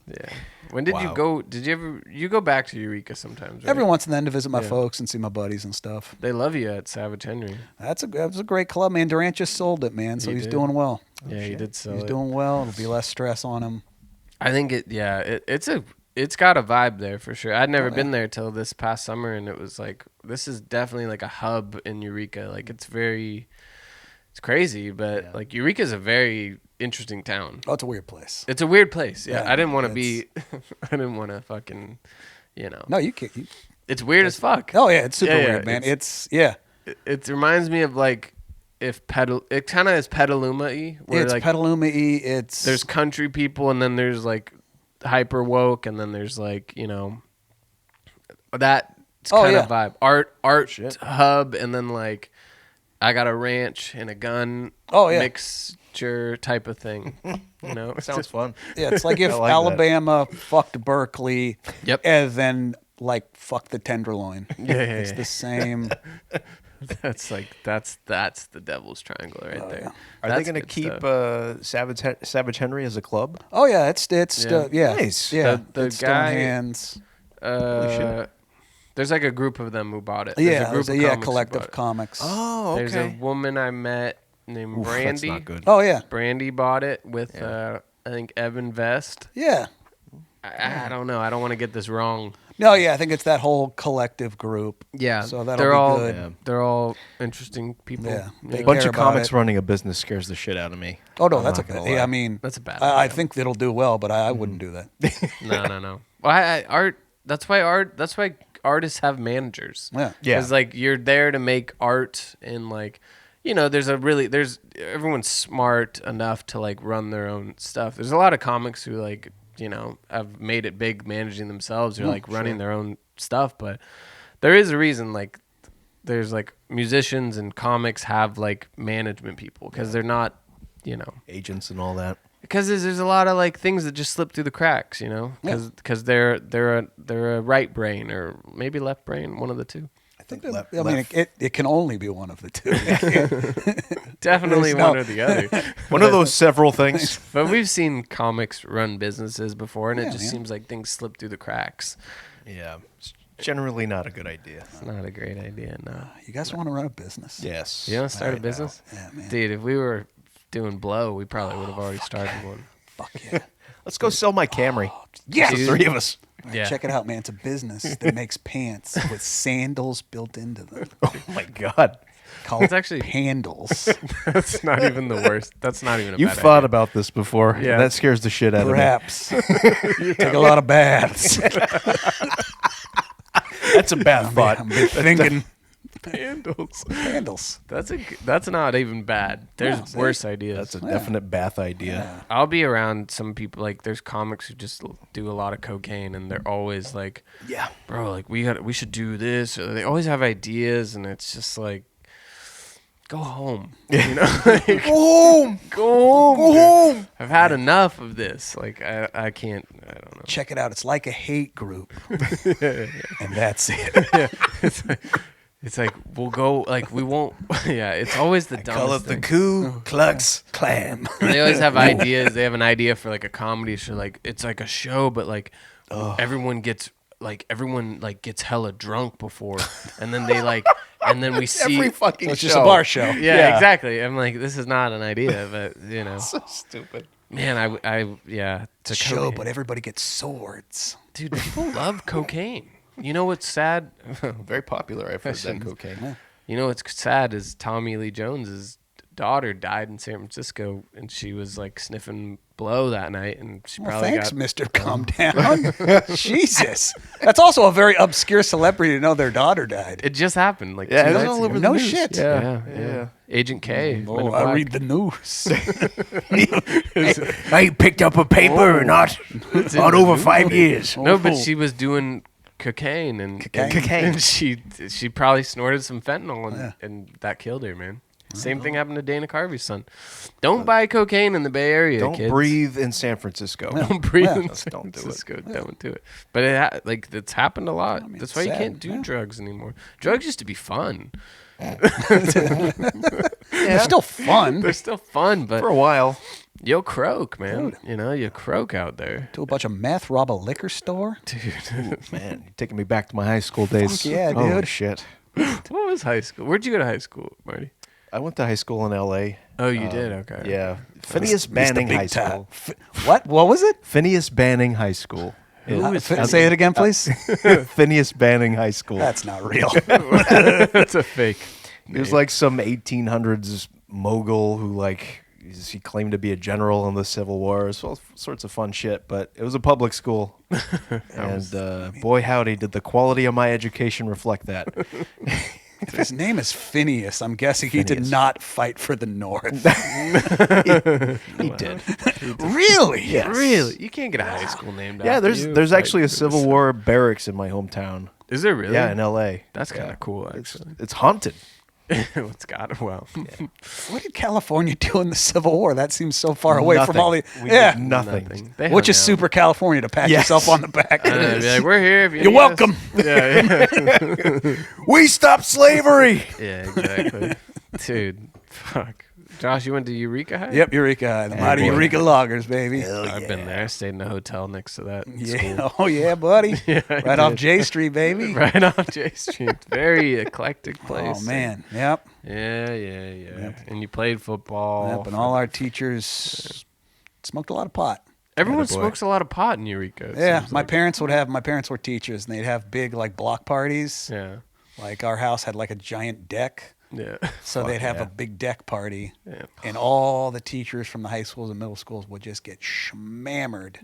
yeah. When did you Wow. go? Did you go back to Eureka sometimes? Right? Every once and then to visit my Yeah. folks and see my buddies and stuff. They love you at Savage Henry. That was a great club, man. Durant just sold it, man, so He he's did. doing well. Yeah, he did sell He's it. doing well. It'll be less stress on him. I think it's got a vibe there for sure. I'd never been there till this past summer, and it was like this is definitely like a hub in Eureka. Like it's crazy, but like Eureka's a very interesting town. Oh, it's a weird place. It's a weird place. Yeah, Yeah, I didn't want to be. I didn't want to fucking, No, you can't. It's weird as fuck. Oh yeah, it's super Yeah, yeah, weird, man. It's yeah. It reminds me of like if it kind of is Petaluma-y, where It's like Petaluma-y. It's there's country people and then there's like hyper woke and then there's like that kind of vibe art hub and then like I got a ranch and a gun mixture type of thing. Sounds fun. yeah. It's like if I like that. Alabama fucked Berkeley, Yep. and then like fucked the Tenderloin. Yeah, It's the same. that's the devil's triangle right there. yeah. Are That's they going to good keep stuff. Savage Henry as a club? Oh yeah, it's still yeah. Nice. Yeah, The it's still in guy- hands. shit. There's like a group of them who bought it. There's Yeah, a group of comics who collective bought it. comics. Oh, There's a woman I met named Oof, Brandy. that's not good. Oh yeah, Brandy bought it with I think Evan Vest. yeah. I don't know. I don't want to get this wrong. No, yeah, I think it's that whole collective group. Yeah, So that'll they're be all good. they're all interesting people. Yeah. A They bunch care of about comics it. running a business scares the shit out of me. Oh no, I'm that's not okay. gonna Yeah, lie. I mean, That's a bad I idea. think it'll do well, but I wouldn't do that. No. Well, art. That's why artists have managers. Yeah. Yeah. Because like you're there to make art, and like, there's everyone's smart enough to like run their own stuff. There's a lot of comics who like have made it big managing themselves or like running their own stuff, but there is a reason like there's like musicians and comics have like management people because they're not Agents and all that. because there's a lot of like things that just slip through the cracks, because they're a right brain or maybe left brain, one of the two. I think I mean, it can only be one of the two. Definitely There's no- one or the other. one of those several things. But we've seen comics run businesses before, and it Yeah, just man. seems like things slip through the cracks. Yeah, it's generally not a good idea. It's not a great idea, no. You guys want to run a business? Yes. You want to start a I know. business? Yeah, man. Dude, if we were doing blow, we probably would have already started one. Fuck yeah. Let's go sell my Camry. Yes! The three of us. Yeah. Check it out, man. It's a business that makes pants with sandals built into them. Oh my god. Called It's actually- Pandals. That's not even the worst. That's not even a You've bad thought idea. about this before. Yeah. That scares the shit out Perhaps. Take a lot of baths. of me. That's a bad thought. I've been thinking Handles. Pandals. That's not even bad. There's No, see? worse ideas. That's a definite bath idea. I'll be around some people like there's comics who just do a lot of cocaine and they're always like, Yeah. bro, like we should do this. Or they always have ideas and it's just like, go home. Like, Go home. go home. Go dude. home. I've had enough of this. Like I can't. I don't know. Check it out. It's like a hate group. And that's it. Yeah, it's like we'll go. Like we won't. Yeah, it's always the dumbest Call it the thing. Ku Klux Klan. They always have ideas. They have an idea for like a comedy show. Like it's like a show, but like everyone gets hella drunk before, and then they like, and then we see. Every fucking So it's show. just a bar show. Yeah, exactly. I'm like, this is not an idea, but So stupid. man, yeah, It's a show, but everybody gets swords. dude, people love cocaine. You know what's sad? Very popular. I've heard that Shouldn't- cocaine. You know what's sad is Tommy Lee Jones's daughter died in San Francisco, and she was like sniffing blow that night, and she Well, probably thanks, got. Mister. Calm down. Jesus. That's also a very obscure celebrity to know their daughter died. It just happened, like Yeah, 2 it was nights all ago. over the No news. shit. Yeah. Agent K. Men in Oh, I Black. read the news. I picked up a paper not over 5 years. No, but she was doing cocaine and Cocaine. and she probably snorted some fentanyl and that killed her, man. Same thing happened to Dana Carvey's son. Don't buy cocaine in the Bay Area, Don't kids. breathe in San Francisco. Don't breathe Yeah. in Just San don't do it. Francisco. Don't do it. But it's happened a lot. mean, That's it's why you sad, can't do yeah. drugs anymore. Drugs used to be fun. They're still fun. They're still fun, but For a while. you'll croak, man. Dude. You know, you croak out there. Do a bunch of meth, rob a liquor store. Dude. Man, you're taking me back to my high school days. Fuck yeah, Oh, dude. shit. What was high school? Where'd you go to high school, Marty? I went to high school in L.A. Oh, you did? Okay. Yeah. Phineas Mr. Banning Big High Time. School. What? What was it? Phineas Banning High School. Say it again, please. Phineas Banning High School. That's not real. That's a fake. He was like some 1800s mogul who he claimed to be a general in the Civil War. It was all sorts of fun shit, but it was a public school. And boy howdy, did the quality of my education reflect that. If his name is Phineas, I'm guessing he did Phineas. not fight for the North. He did. Really? Yes. Really? You can't get a high school named Yeah, after there's you. there's Like, actually a Civil War barracks in my hometown. Is there really? Yeah, in L.A. That's kind of cool, actually. It's haunted. It's got well. What did California do in the Civil War? That seems so far away from Nothing. all the. We Yeah. did nothing. They Which hung is out. super California to pat Yes. yourself on the back. And they'd be like, we're here. If you You're need us." welcome. Yeah, We stopped slavery. yeah, exactly. Dude, fuck. Josh, you went to Eureka High? Yep, Eureka. The mighty boy. Eureka Loggers, baby. I've been there. I stayed in a hotel next to that Yeah. school. Oh, yeah, buddy. Yeah, I right off did. J Street, baby. Right off J Street. Very eclectic place. Oh, man. Yep. Yeah. And you played football. Yep. And all our teachers smoked a lot of pot. Everyone Attaboy. smokes a lot of pot in Eureka. it Yeah, seems my like. parents were teachers, and they'd have big like block parties. Yeah. Like our house had like a giant deck. Yeah. So they'd have yeah. a big deck party, Yeah. and all the teachers from the high schools and middle schools would just get schmammered.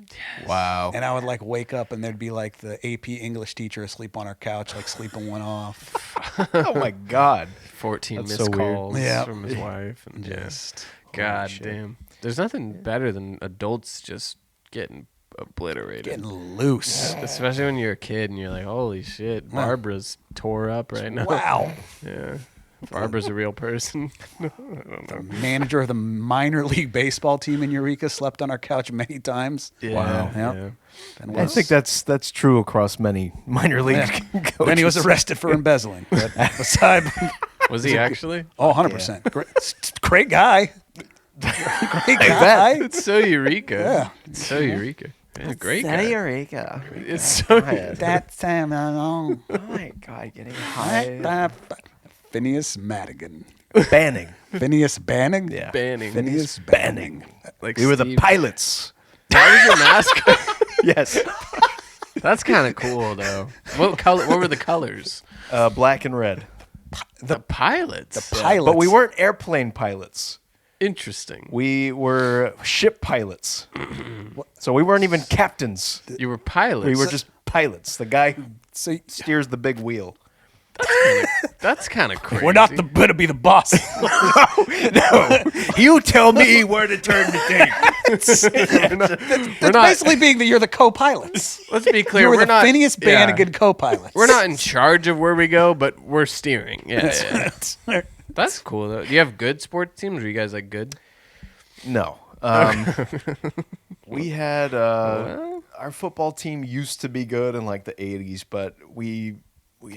Wow. And I would like wake up, and there'd be like the AP English teacher asleep on our couch, like sleeping one off. Oh my God. 14 That's missed so weird. calls Yeah. from his wife. And Just God shit. damn. There's nothing better than adults just getting obliterated. getting loose. Especially when you're a kid and you're like, holy shit, Barbara's tore up right now. Wow. Yeah. Barbara's a real person. Manager of the minor league baseball team in Eureka slept on our couch many times. Wow. Yeah. Yeah. And I think that's true across many minor league coaches. Then he was arrested for embezzling. But beside, Was he actually? oh, 100%. Great guy. Great guy. It's so Eureka. Yeah. It's so Eureka. Yeah, great guy. Eureka. It's so That time along. Oh my God, getting high. Phineas Madigan. Banning. Phineas Banning? Yeah. banning. Phineas Banning. Like We were the Steve- pilots. That was your mascot. Yes. That's kind of cool though. What color? What were the colors? Black and red. The pilots. Pilots. But we weren't airplane pilots. Interesting. We were ship pilots. So we weren't even captains. You were pilots. We were just pilots. The guy who So steers the big wheel. That's kind of crazy. we're not going to be the boss. No. You tell me where to turn the thing. We're not. Basically being that you're the co-pilots. Let's be clear. You were we're the not. Phineas yeah. Bannigan co-pilots. We're not in charge of where we go, but we're steering. Yeah. That's cool though. Do you have good sports teams? Are you guys like good? No. We had our football team used to be good in like the 80s, but we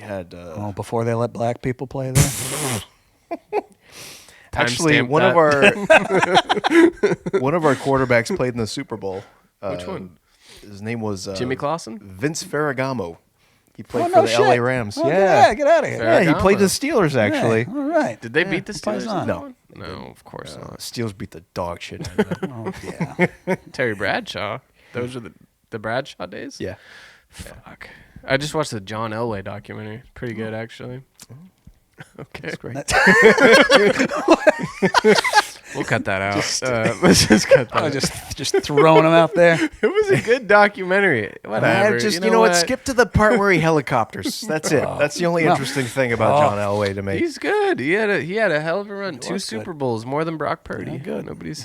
had Oh, before they let black people play there? actually Timestamp one that. of our one of our quarterbacks played in the Super Bowl. Which one? His name was Jimmy Clausen? Vince Ferragamo. He played Oh, for no the shit. LA Rams. Oh, yeah. get out of here. Fair. Yeah, he played the Ferragamo. Steelers actually. All right. Did they beat the plays Steelers? on. in No. that one? No, of course not. Steelers beat the dog shit out of them. Oh, yeah. Terry Bradshaw. Those are the Bradshaw days. Yeah. Fuck. I just watched the John Elway documentary. Pretty good, actually. Okay. That's great. We'll cut that out. Let's just cut that Oh, out. just throwing them out there. It was a good documentary. Whatever. Just you know what? Skip to the part where he helicopters. That's it. That's the only No. interesting thing about John Elway to me. He's good. He had a hell of a run. Two was Super Bowls, more than Brock Purdy. good. Nobody's.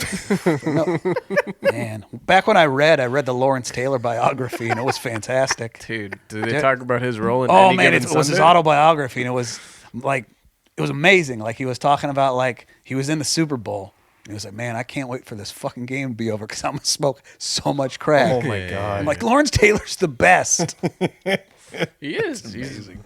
Man, back when I read the Lawrence Taylor biography, and it was fantastic. Dude, did they talk about his role in Oh Any man, Given it was his Sunday? autobiography, and it was amazing. Like he was talking about like he was in the Super Bowl. And he was like, man, I can't wait for this fucking game to be over because I'm gonna smoke so much crack. Oh my god. I'm like, Lawrence Taylor's the best. He is. He's amazing.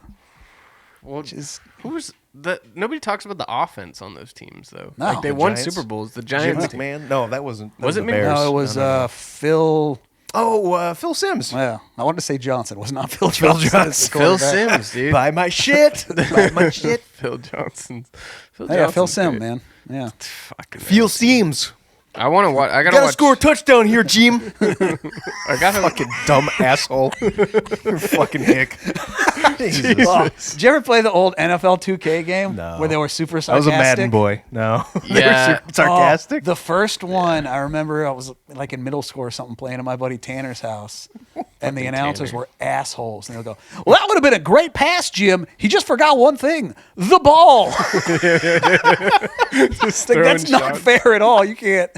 Well, Just who was the? Nobody talks about the offense on those teams though. No. Like they The won Giants? Super Bowls. The Jim Giants. team. McMahon? No, that wasn't. That Was it the McMahon? Bears. no, it was No. Phil. Oh, Phil Sims. Well, I wanted to say Johnson. It was not Phil Johnson. Johnson. the Phil quarterback. Sims, dude. Buy my shit. Buy my shit. Phil Johnson. Phil Yeah, Phil Johnson's Sim, great. man. Yeah. Fucking Feel seams. I want to watch. I gotta Gotta watch. score a touchdown here, Jim. I gotta. Fucking dumb asshole. Fucking hick. Jesus. Oh, did you ever play the old NFL 2K game No. where they were super I was sarcastic? a Madden boy. No. They were Yeah. sarcastic. Oh, the first one, I remember I was like in middle school or something playing at my buddy Tanner's house. And the announcers Tanner. were assholes. And they'll go, well, that would have been a great pass, Jim. He just forgot one thing, the ball. It's like, throwing that's not shots. fair at all. You can't.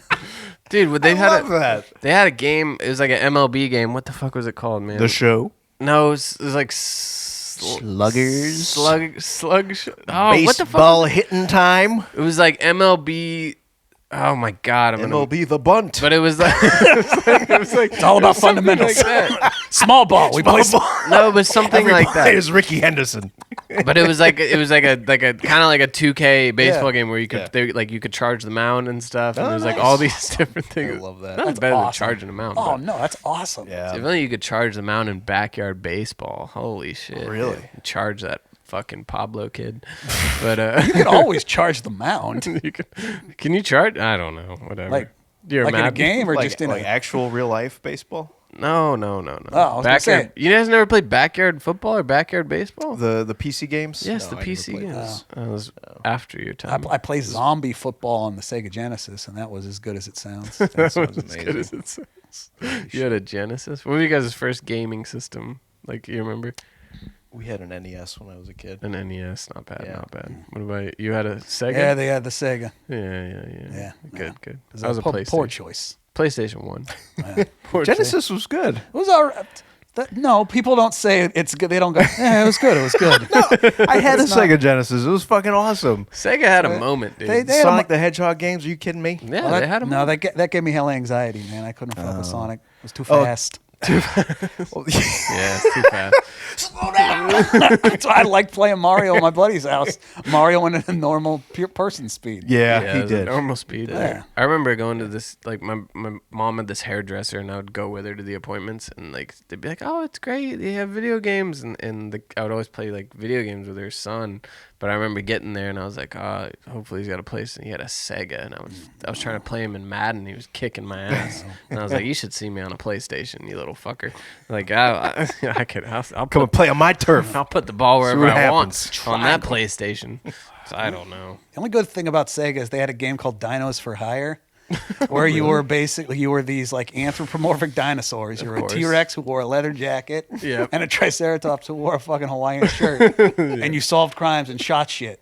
Dude, they I had love that. They had a game. It was like an MLB game. What the fuck was it called, man? The show. No, it was like Sluggers. slug. Oh, what the fuck? Baseball hitting time. It was like MLB. Oh my god, I'm gonna. MLB the bunt. But it was like it was like It's all about fundamentals. like that. Small ball. We play small. No, it was something like that. Is Ricky Henderson. But it was like a kind of like a 2K baseball Yeah. game where you could you could charge the mound and stuff, and Oh, there's like nice. all these different things. I love that. Nothing That's better than awesome. charging a mound. Oh, but no, that's awesome. Yeah. if only you could charge the mound in backyard baseball. Holy shit! Really? dude. Charge that fucking Pablo kid. But You can always charge the mound. you can you charge? I don't know. Whatever. Like, You're like in a mad? game or like, just in like a... actual real life baseball? No. Oh, I was gonna say. You guys never played backyard football or backyard baseball? The PC games? Yes, No, the I never PC played games. those. That was after your time. I play zombie football on the Sega Genesis, and that was as good as it sounds. That sounds was as good amazing. as it sounds. You had a Genesis? What was your guys' first gaming system? Like, you remember? We had an NES when I was a kid. An NES. Not bad, Yeah. not bad. What about you? You had a Sega? Yeah, they had the Sega. Yeah. Good. It That was a poor PlayStation. choice. PlayStation 1. Yeah. Poor Genesis was good. It was all right. No, people don't say it's good. They don't go, it was good. It was good. I had a It's not- Sega Genesis. It was fucking awesome. Sega had a moment, dude. They had Sonic the Hedgehog games? Are you kidding me? yeah, Well, they had a no, moment. that gave me hell anxiety, man. I couldn't fuck with Sonic. It was too fast. Well, Yeah, it's too fast. That's why I liked playing Mario at my buddy's house. Mario went at a normal person speed. yeah, it he was a did. normal speed. Yeah. I remember going to this, like, my mom had this hairdresser, and I would go with her to the appointments, and, like, they'd be like, oh, it's great. They have video games. And I would always play, like, video games with her son. But I remember getting there, and I was like, oh, hopefully he's got a place. And he had a Sega, and I was trying to play him in Madden. And he was kicking my ass. And I was like, you should see me on a PlayStation, you little fucker. Like, I'll Come and play on my turf. I'll put the ball wherever what I want happens. on that PlayStation. So I don't know. The only good thing about Sega is they had a game called Dinos for Hire, where you were these like anthropomorphic dinosaurs. You were a course. T-Rex who wore a leather jacket, Yep. and a Triceratops who wore a fucking Hawaiian shirt, and you solved crimes and shot shit.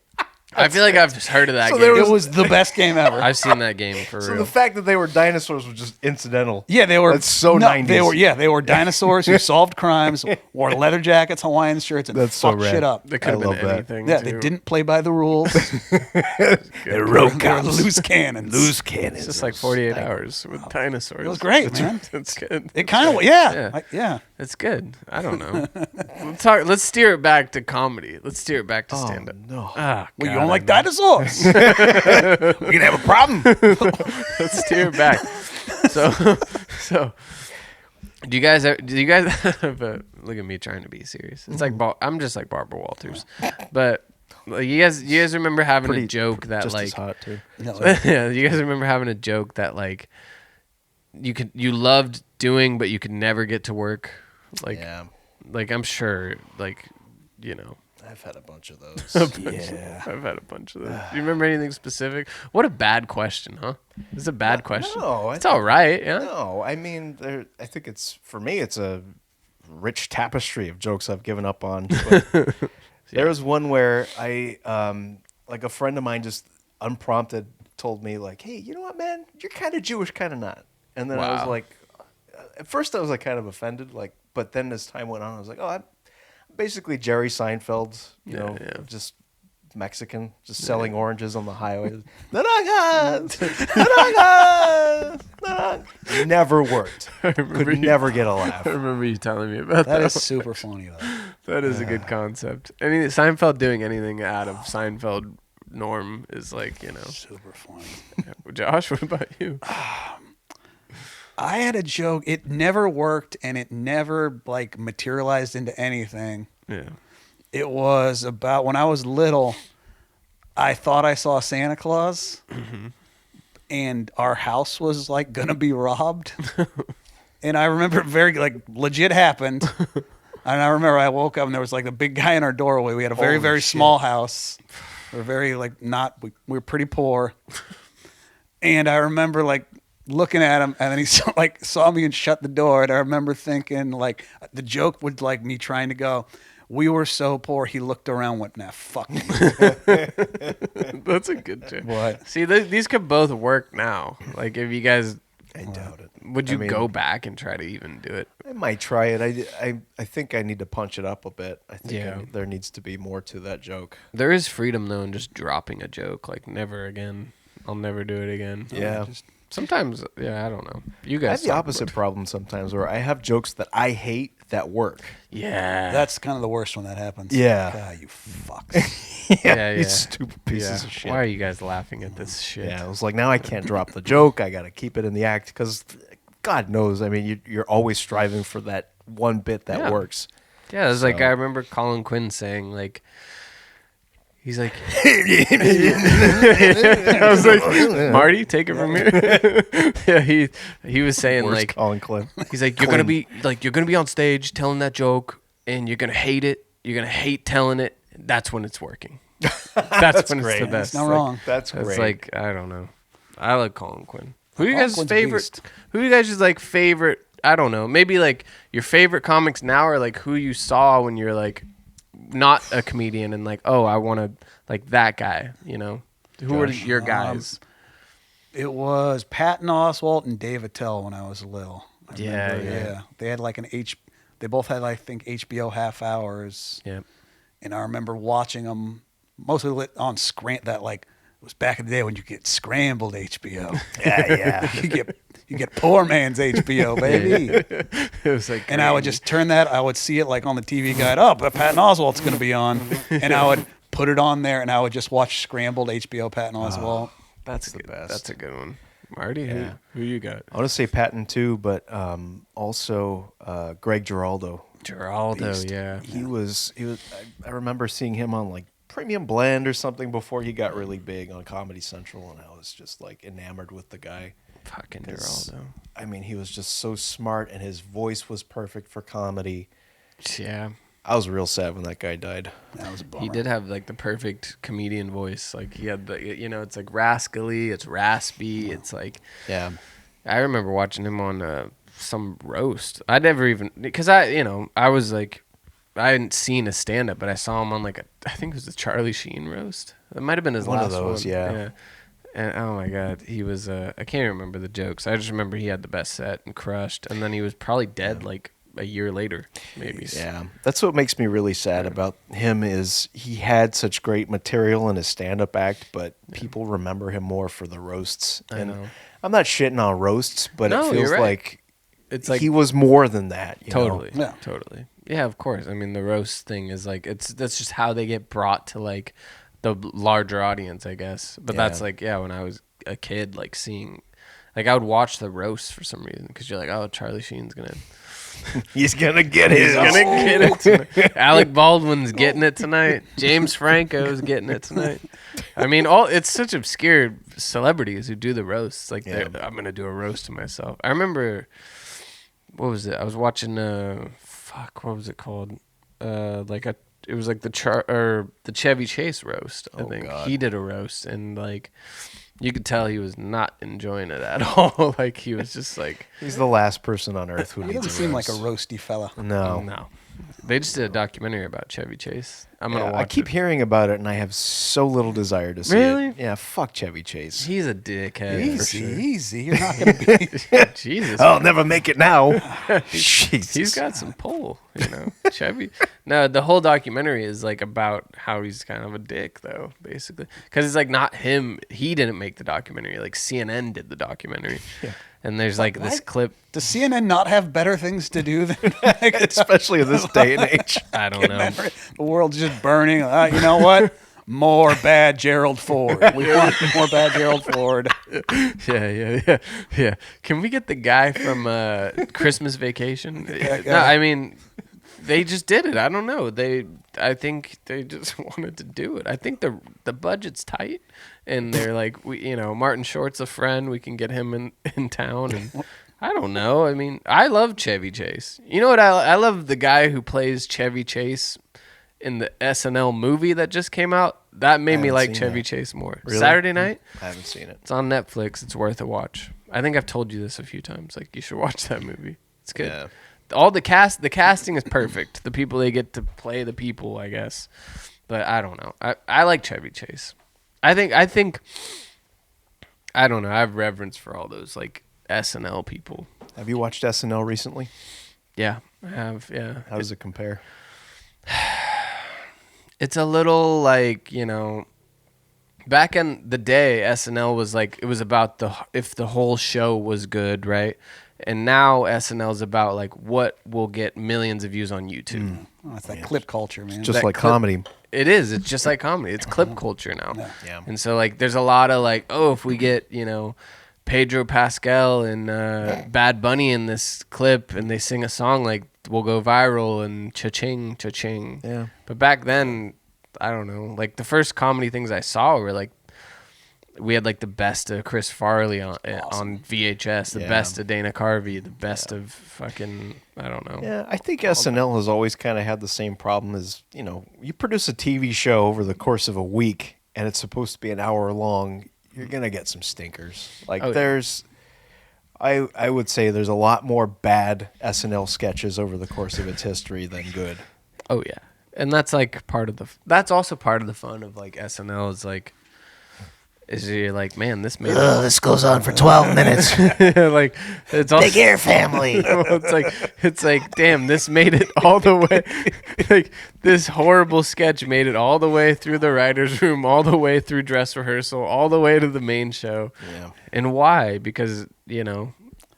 I feel like I've heard of that So game. there It was the best game ever. I've seen that game for So real. the fact that they were dinosaurs was just incidental. Yeah, they were. That's so no, 90s. They were dinosaurs who solved crimes, wore leather jackets, Hawaiian shirts, and That's so fucked rad. shit up. They could have I been love that. anything. Yeah, too. they didn't play by the rules. They wrote They were loose cannons. Loose cannons. It's just like 48 hours with dinosaurs. It was great, man. It's good. It kind of, Yeah. It's good. I don't know. Let's steer it back to comedy. Let's steer it back to Oh, stand up. no. Ah, Well, you God, don't like I know. dinosaurs. We're going to have a problem. Let's steer it back. So do you guys have a, look at me trying to be serious. It's like I'm just like Barbara Walters. But like, you guys remember having a joke that just like as hot, too. yeah, you guys remember having a joke that like you loved doing but you could never get to work? Like Yeah. like I'm sure like I've had a bunch of those. Yeah. I've had a bunch of those. Do you remember anything specific? What a bad question, huh? This is a bad question. No, It's all right, yeah. No, I mean, I think for me, it's a rich tapestry of jokes I've given up on. But there was one where like a friend of mine just unprompted told me like, hey, you know what, man? You're kind of Jewish, kind of not. And then I was Wow. like, at first I was like kind of offended, like, but then as time went on, I was like, oh, I'm basically Jerry Seinfeld, you know, just Mexican, just selling oranges on the highway. Never worked. Could never get a laugh. I remember you telling me about that. That is super funny, though. That is a good concept. I mean, Seinfeld doing anything out of Seinfeld norm is like, Super funny. Josh, what about you? I had a joke. It never worked, and it never like materialized into anything. Yeah. It was about when I was little. I thought I saw Santa Claus, and our house was like gonna be robbed. And I remember it very like legit happened. And I remember I woke up and there was like a big guy in our doorway. We had a very, Holy very shit. small house. We were very like we were pretty poor. And I remember like looking at him, and then he saw me and shut the door. And I remember thinking like the joke would like me trying to go, we were so poor. He looked around, went, nah, fuck you. That's a good joke. What? See, these could both work now. Like, if you guys, I doubt it. would you I mean, go back and try to even do it? I might try it. I think I need to punch it up a bit. I think Yeah. there needs to be more to that joke. There is freedom, though, in just dropping a joke. Like, never again. I'll never do it again. Yeah. Sometimes, yeah, I don't know. You I guys have the talk opposite about- problem sometimes where I have jokes that I hate that work. Yeah. That's kind of the worst when that happens. Yeah. God, you fucks. Yeah, You yeah. stupid pieces Yeah. of shit. Why are you guys laughing at this shit? Yeah, I was like, now I can't drop the joke. I got to keep it in the act because God knows, I mean, you're always striving for that one bit that Yeah. works. Yeah, it was like So- I remember Colin Quinn saying like He's like, I was like, Marty, take it from here. Yeah, he was saying Worst like, Colin Quinn. he's like, you're gonna be on stage telling that joke, and you're gonna hate it. You're gonna hate telling it. That's when it's working. That's when great. it's the best. It's not wrong. That's It's great. like, I don't know. I like Colin Quinn. Who are you Colin guys' Quinn's favorite? beast. Who are you guys' like favorite? I don't know. Maybe like your favorite comics now, or like who you saw when you're like not a comedian and like, oh, I want to like that guy. You know, who are your guys? It was Patton Oswalt and Dave Attell when I was little. I Yeah, remember, yeah. They had like they both had, I think, HBO half hours. Yeah. And I remember watching them mostly on that like, it was back in the day when you get scrambled HBO. yeah. you get poor man's HBO, baby. It was like, And I would just turn that. I would see it like on the TV guide. Oh, but Patton Oswalt's going to be on, and I would put it on there, and I would just watch scrambled HBO Patton Oswalt. that's the good. best. That's a good one. Marty, Yeah. who you got? I want to say Patton too, but also Greg Giraldo. Geraldo, Beast. yeah. He was. I remember seeing him on like Premium Blend or something before he got really big on Comedy Central, and I was just like enamored with the guy. Fucking 'Cause, Geraldo. I mean, he was just so smart, and his voice was perfect for comedy. Yeah. I was real sad when that guy died. That was a bummer. He did have like the perfect comedian voice. Like he had the, it's like rascally, it's raspy, it's like. Yeah. I remember watching him on some roast. I never even because I was like, I hadn't seen a stand up, but I saw him on like I think it was the Charlie Sheen roast. It might have been his One of last those, one. yeah. And oh my god, he was I can't even remember the jokes. I just remember he had the best set and crushed, and then he was probably dead like a year later, maybe. Yeah, that's what makes me really sad about him is he had such great material in his stand-up act, but people remember him more for the roasts. I know. I'm not shitting on roasts, but No, it feels you're right. like It's like he was more than that. You know? totally, Yeah. totally. Yeah, of course. I mean, the roast thing is like that's just how they get brought to like the larger audience, I guess. But Yeah. that's like when I was a kid, like seeing, like I would watch the roast for some reason because you're like, oh, Charlie Sheen's gonna. He's gonna get He's his. gonna get it tonight. Alec Baldwin's getting it tonight. James Franco's getting it tonight. I mean, it's such obscure celebrities who do the roasts. Like, I'm gonna do a roast of myself. I remember, what was it? I was watching what was it called? It was like the Chevy Chase roast. I think God. he did a roast, and like, you could tell he was not enjoying it at all. Like he was just like. He's the last person on earth who He needs doesn't a seem like a roast. roasty fella. No. They just did a documentary about Chevy Chase. I'm gonna watch I keep it. hearing about it, and I have so little desire to see Really? it. Yeah, fuck Chevy Chase. He's a dickhead. for sure. Easy. You're not going to be. Jesus. I'll never make it now. Jesus. He's got some pull, Chevy. No, the whole documentary is like about how he's kind of a dick, though, basically, because it's like not him. He didn't make the documentary. Like CNN did the documentary, and there's like this clip. Does CNN not have better things to do than Especially in this day and age. I don't know. the world's just burning? You know what? More bad Gerald Ford. We want more bad Gerald Ford. Yeah. Can we get the guy from Christmas Vacation? No, I mean, they just did it. I don't know. I think they just wanted to do it. I think the budget's tight, and they're like, Martin Short's a friend. We can get him in town, and I don't know. I mean, I love Chevy Chase. You know what? I love the guy who plays Chevy Chase in the SNL movie that just came out. That made me haven't like seen Chevy that. Chase more. Really? Saturday night. I haven't seen it. It's on Netflix. It's worth a watch. I think I've told you this a few times. Like, you should watch that movie. It's good. Yeah. All the casting is perfect. The people, they get to play the people, I guess. But I don't know. I like Chevy Chase. I think I don't know. I have reverence for all those like SNL people. Have you watched SNL recently? Yeah, I have. Yeah. How does it compare? It's a little like, back in the day, SNL was like, it was about if the whole show was good, right? And now SNL is about like what will get millions of views on YouTube. Oh, it's that clip culture, man. Just That like clip- comedy. It is. It's just like comedy. It's clip culture now. Yeah. And so like there's a lot of like, oh, if we get, Pedro Pascal and Bad Bunny in this clip and they sing a song, like we'll go viral and cha-ching, cha-ching. Yeah. But back then, I don't know. Like the first comedy things I saw were like we had like the best of Chris Farley on VHS, the Yeah. best of Dana Carvey, the best of fucking I don't know. Yeah, I think SNL has always kind of had the same problem as, you produce a TV show over the course of a week and it's supposed to be an hour long, you're going to get some stinkers. Like Oh, yeah. there's I would say there's a lot more bad SNL sketches over the course of its history than good. Oh yeah, and that's like that's also part of the fun of like SNL is like. Is you're like, man, this made This goes on for 12 minutes. like it's also Big Air family. it's like, damn, this made it all the way. Like this horrible sketch made it all the way through the writer's room, all the way through dress rehearsal, all the way to the main show. Yeah. And why? Because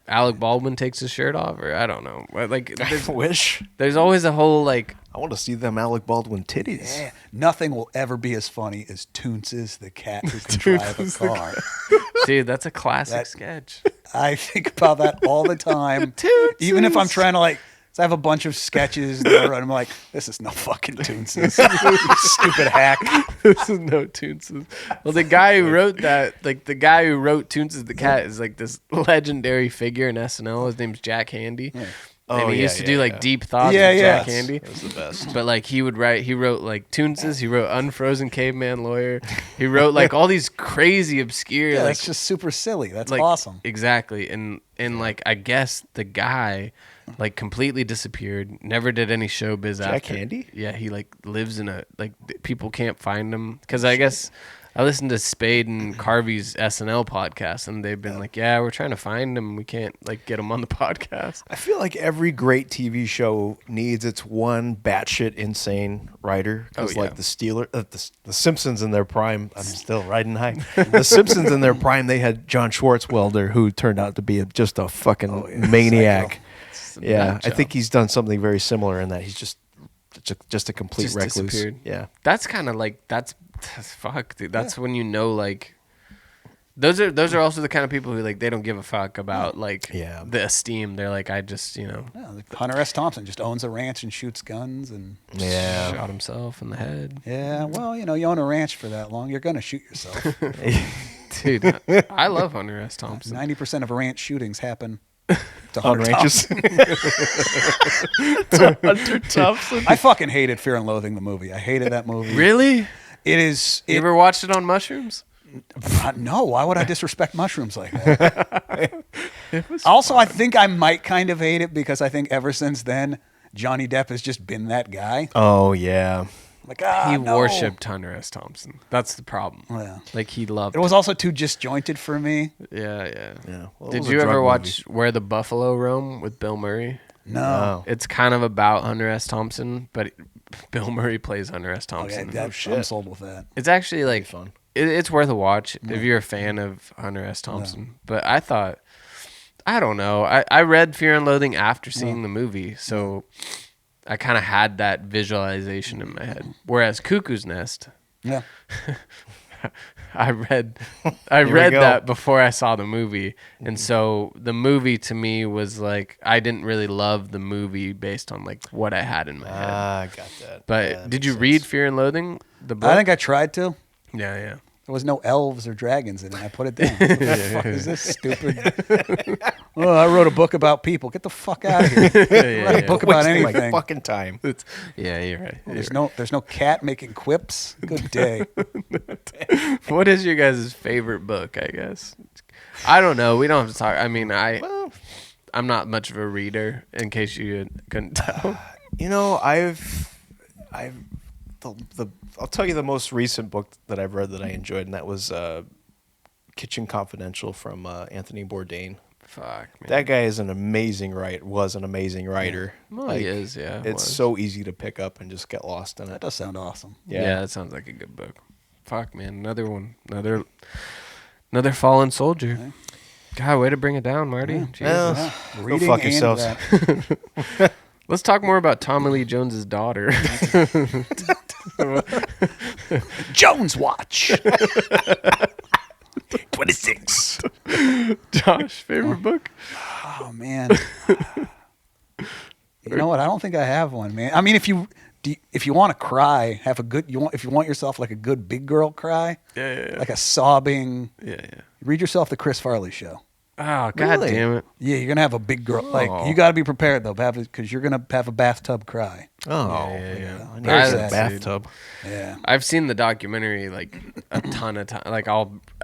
Alec Baldwin takes his shirt off, or I don't know. Like I wish. there's always a whole like. I want to see them Alec Baldwin titties. Yeah. Nothing will ever be as funny as Toonces, the cat who can drive a car. Dude, that's a classic That- sketch. I think about that all the time. Even if I'm trying to so I have a bunch of sketches that I'm like, this is no fucking Toonces. You stupid hack. This is no Toonces. Well, the guy who wrote that, like the guy who wrote Toonces the Cat, is like this legendary figure in SNL. His name's Jack Handy. Yeah. And he used to do like Deep Thoughts with Jack Handy. That was the best. But like he wrote like Toonces, he wrote Unfrozen Caveman Lawyer. He wrote like all these crazy obscure Yeah, like that's just super silly. That's like, awesome. Exactly. And like I guess the guy like completely disappeared, never did any showbiz after. Jack Handy? Yeah, he like lives in a like people can't find him cuz I guess I listened to Spade and Carvey's SNL podcast and they've been like, yeah, we're trying to find him. We can't like get him on the podcast. I feel like every great TV show needs its one batshit insane writer. Because like the Simpsons in their prime, I'm still riding high. The Simpsons in their prime, they had John Schwartzwelder, who turned out to be just a fucking maniac. Yeah, I think he's done something very similar in that he's just a complete Just recluse. disappeared. Yeah, That's kind of like that's fuck, dude. That's when like those are also the kind of people who like they don't give a fuck about like the esteem. They're like I just Yeah, like Hunter S. Thompson just owns a ranch and shoots guns and shot himself in the head. yeah. Well, you own a ranch for that long, you're gonna shoot yourself. Dude, I love Hunter S. Thompson. 90% of ranch shootings happen to on Hunter ranches. Hunter Thompson. I fucking hated Fear and Loathing the movie. I hated that movie. Really? It is. You ever watched it on mushrooms? No, why would I disrespect mushrooms like that? Also, I think I might kind of hate it because I think ever since then, Johnny Depp has just been that guy. Oh yeah. Like, He no. worshipped Hunter S. Thompson. That's the problem. Yeah. Like he loved It was also too disjointed for me. Yeah. Well, it Did was a you ever drug watch Where the Buffalo Roam with Bill Murray? No. It's kind of about Hunter S. Thompson, but Bill Murray plays Hunter S. Okay, Thompson. I'm sold with that. It's actually like fun. It's worth a watch if you're a fan of Hunter S. Thompson. But I thought, I don't know. I read Fear and Loathing after seeing the movie, so I kind of had that visualization in my head. Whereas Cuckoo's Nest, Yeah. I read go. that before I saw the movie, and so the movie to me was like I didn't really love the movie based on like what I had in my head. I got that. But Yeah, that did makes you sense. read Fear and Loathing, the book? I think I tried to. Yeah. There was no elves or dragons in it. I put it down. What the fuck is this stupid? Oh, I wrote a book about people. Get the fuck out of here. Write a book about Wasting my anything. fucking time. Yeah, you're right. There's no cat making quips. Good day. What is your guys' favorite book, I guess? I don't know. We don't have to talk. I mean, I'm not much of a reader, in case you couldn't tell. I'll tell you the most recent book that I've read that I enjoyed, and that was Kitchen Confidential from Anthony Bourdain. Fuck, man. That guy is an amazing writer. Was an amazing writer. Well, he is, yeah. It's so easy to pick up and just get lost in That it. does sound awesome. Yeah, that sounds like a good book. Fuck, man. Another one. Another fallen soldier. Okay. God, way to bring it down, Marty. Jesus. Well, Yeah. go fuck and yourselves. that. Let's talk more about Tommy Lee Jones's daughter. Jones Watch. 26. Josh, favorite book? Oh man. You know what? I don't think I have one, man. I mean, if you if you want to cry, if you want yourself like a good big girl cry, like a sobbing. Read yourself the Chris Farley show. Oh, God Really? damn it. Yeah, you're gonna have a big girl. Like you got to be prepared though, because you're gonna have a bathtub cry. Yeah. I need Very a sad. bathtub. Yeah. I've seen the documentary like a ton of time. Like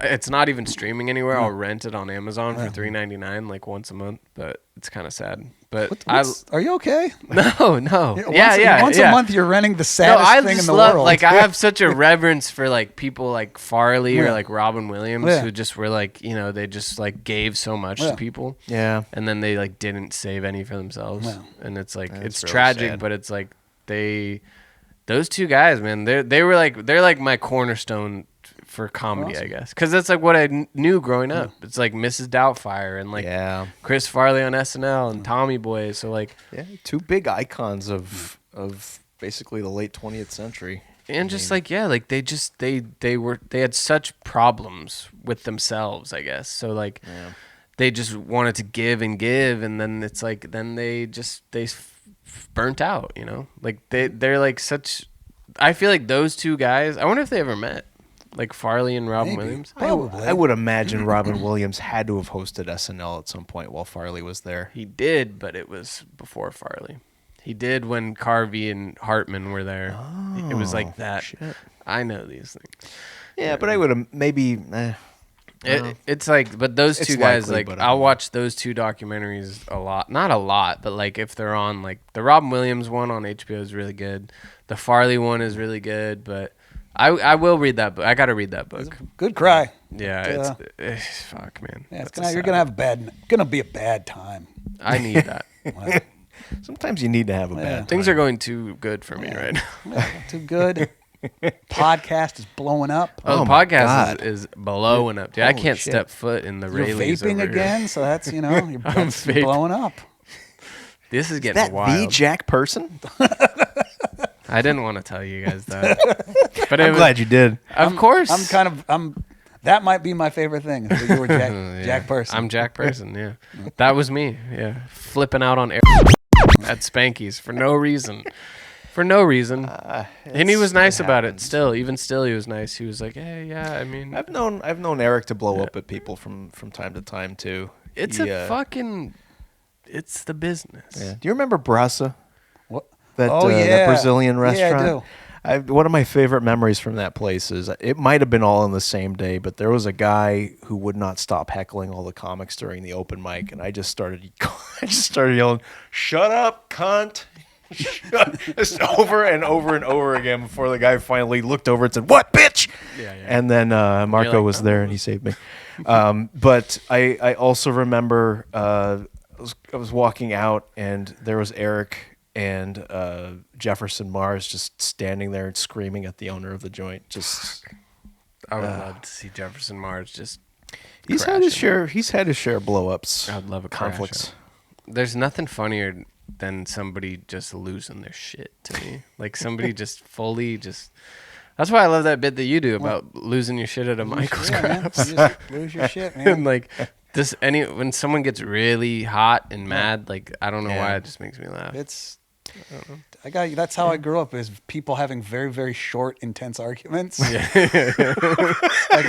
it's not even streaming anywhere. I'll rent it on Amazon for $3.99 like once a month. But it's kind of sad. But Are you okay? no. Once a month, you're renting the saddest thing in the world. Like I have such a reverence for like people like Farley or like Robin Williams who just were like they just like gave so much to people. Yeah. And then they like didn't save any for themselves. And it's like it's really tragic, sad. but it's like those two guys, man, they're like my cornerstone for comedy, I guess, because that's like what I knew growing up. It's like Mrs. Doubtfire and like Chris Farley on SNL and Tommy Boy. So like two big icons of basically the late 20th century. And just like they had such problems with themselves, I guess. So like they just wanted to give, and then it's like then they burnt out, like they're like such. I feel like those two guys, I wonder if they ever met, like Farley and Robin Williams. I would imagine Robin Williams had to have hosted SNL at some point while Farley was there. He did, but it was before Farley. He did when Carvey and Hartman were there. It was like that. Shit. I know these things. Yeah, but I would have maybe. It's like, but those two guys, likely, like, but I'll watch those two documentaries a lot. Not a lot, but like if they're on, like the Robin Williams one on HBO is really good. The Farley one is really good, but I will read that book. I got to read that book. Good cry. Yeah, it's fuck, man. Yeah, you're gonna be a bad time. I need that. Sometimes you need to have a bad time. Things are going too good for me right now. Too good. Podcast is blowing up. Oh, the my podcast God. is blowing up, dude. I Holy can't shit. step foot in the You're Rayleighs vaping over here. again, so that's you're blowing up. This is getting That wild. the Jack person? I didn't want to tell you guys that, but I'm glad you did. Of course, That might be my favorite thing. Is that you were Jack Person. I'm Jack Person. Yeah, that was me. Yeah, flipping out on air at Spanky's for no reason. For no reason, and he was nice about it. Still, he was nice. He was like, "Hey, yeah, I mean, I've known Eric to blow up at people from time to time too. it's it's the business." Yeah. Do you remember Brasa? What? That Brazilian restaurant? Yeah, I do. One of my favorite memories from that place is it might have been all in the same day, but there was a guy who would not stop heckling all the comics during the open mic, and I just started yelling, "Shut up, cunt!" Just over and over and over again before the guy finally looked over and said, "What, bitch?" Yeah. And then Marco like, was there and he saved me. But I also remember I was walking out and there was Eric and Jefferson Mars just standing there and screaming at the owner of the joint. Just I would love to see Jefferson Mars just. he's had his share of blow ups. I'd love a conflicts. crash out. There's nothing funnier than somebody just losing their shit to me. Like somebody just fully just. That's why I love that bit that you do about losing your shit at a Michael's Crafts. You just lose your shit, man. And like when someone gets really hot and mad, like I don't know why it just makes me laugh. That's how I grew up, is people having very, very short, intense arguments. Like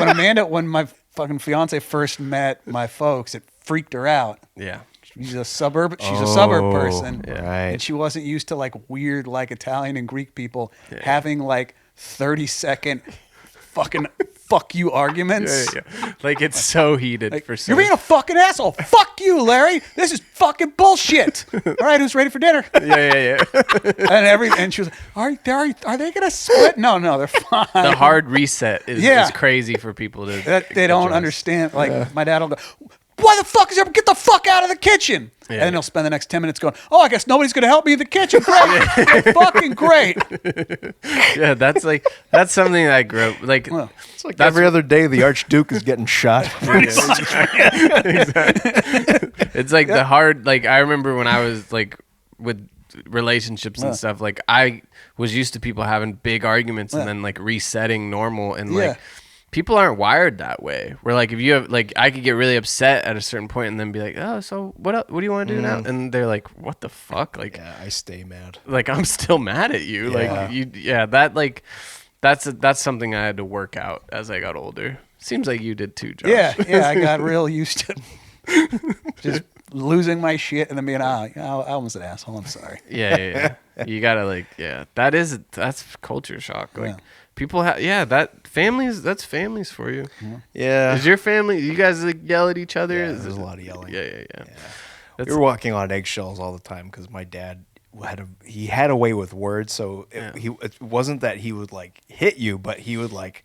when my fucking fiance first met my folks, it freaked her out. Yeah. She's a suburb person. Right. And she wasn't used to like weird, like Italian and Greek people having like 30-second fucking fuck you arguments. Yeah. Like it's so heated Like, for some. you're being a fucking asshole. Fuck you, Larry. This is fucking bullshit. All right, who's ready for dinner? Yeah. And she was like, are they gonna split? No, they're fine. The hard reset is crazy for people to. They don't understand. Like my dad will go, "Why the fuck is everyone get the fuck out of the kitchen?" Yeah. And then he'll spend the next 10 minutes going, "Oh, I guess nobody's gonna help me in the kitchen." Great, fucking great. Yeah, that's something that I grew up like. It's like every other day the Archduke is getting shot. It's like the hard. Like I remember when I was like with relationships and stuff. Like I was used to people having big arguments and then like resetting normal and like. people aren't wired that way. We're like, if you have like, I could get really upset at a certain point and then be like, oh, so what do you want to do now? And they're like, what the fuck? Like, Yeah, I stay mad. like I'm still mad at you. Yeah. Like that's something I had to work out as I got older. Seems like you did too, Josh. Yeah, I got real used to just losing my shit and then being, I was an asshole. I'm sorry. Yeah. You gotta like, that's culture shock. Like people have, that's families for you. Yeah. Is your family? You guys like yell at each other? Yeah, there's a lot of yelling. Yeah. We were walking on eggshells all the time because my dad had a way with words. So it wasn't that he would like hit you, but he would like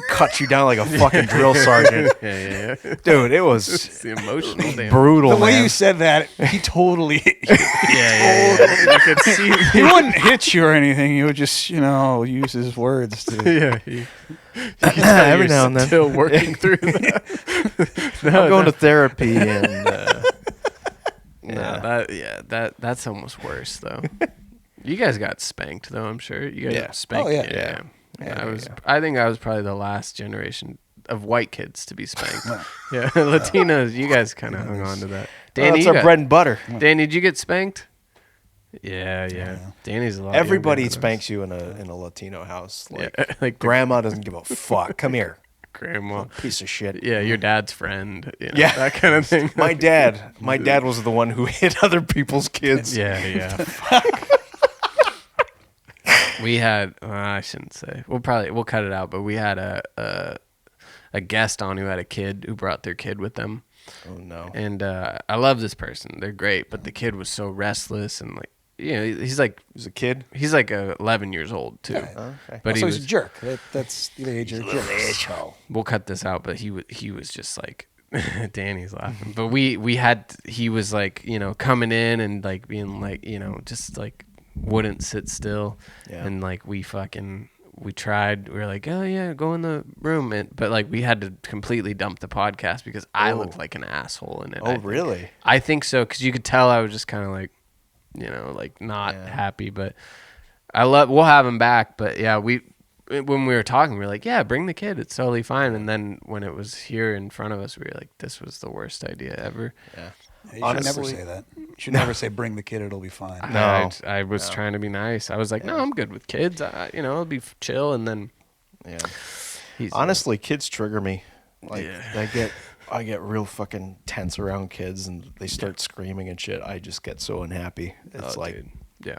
cut you down like a fucking drill sergeant. Yeah. Dude, it was It's the emotional damage. brutal. The way man. you said that, he totally hit you. Yeah. You could see. He wouldn't hit you or anything. He would just, use his words to. Yeah. Every now and then. Still working through that. I'm going to therapy and that's almost worse though. You guys got spanked though, I'm sure. You guys got spanked. Oh, yeah. I think I was probably the last generation of white kids to be spanked. Yeah, Latinos, you guys kind of hung on to that. Danny, it's our bread and butter. Danny, did you get spanked? Yeah. Danny's a lot. Everybody younger than spanks you in a Latino house. Like, us. Like grandma doesn't give a fuck. Come here, grandma. piece of shit. Yeah, your dad's friend. Yeah. That kind of thing. My dad was the one who hit other people's kids. Yeah. We had, I shouldn't say. We'll cut it out. But we had a guest on who had a kid who brought their kid with them. Oh no. And I love this person. They're great, but the kid was so restless and like, he's like He's a kid. he's like 11 years old too. Okay. But So he's a jerk. That's the age of jerks. We'll cut this out. But he was just like. Danny's laughing, but he was like coming in and like being like just like wouldn't sit still, and like we tried. We were like, oh yeah, go in the room, but like we had to completely dump the podcast because I looked like an asshole in it. Oh really? I think so, because you could tell I was just kind of like like not happy. But we'll have him back. But yeah, when we were talking, we were like, yeah, bring the kid. It's totally fine. And then when it was here in front of us, we were like, this was the worst idea ever. Yeah. You should never say that. You should never say, bring the kid, it'll be fine. No. I was trying to be nice. I was like, no, I'm good with kids. It'll be chill. And then, honestly, kids trigger me. Like, I get real fucking tense around kids, and they start screaming and shit. I just get so unhappy. It's like, dude. Yeah.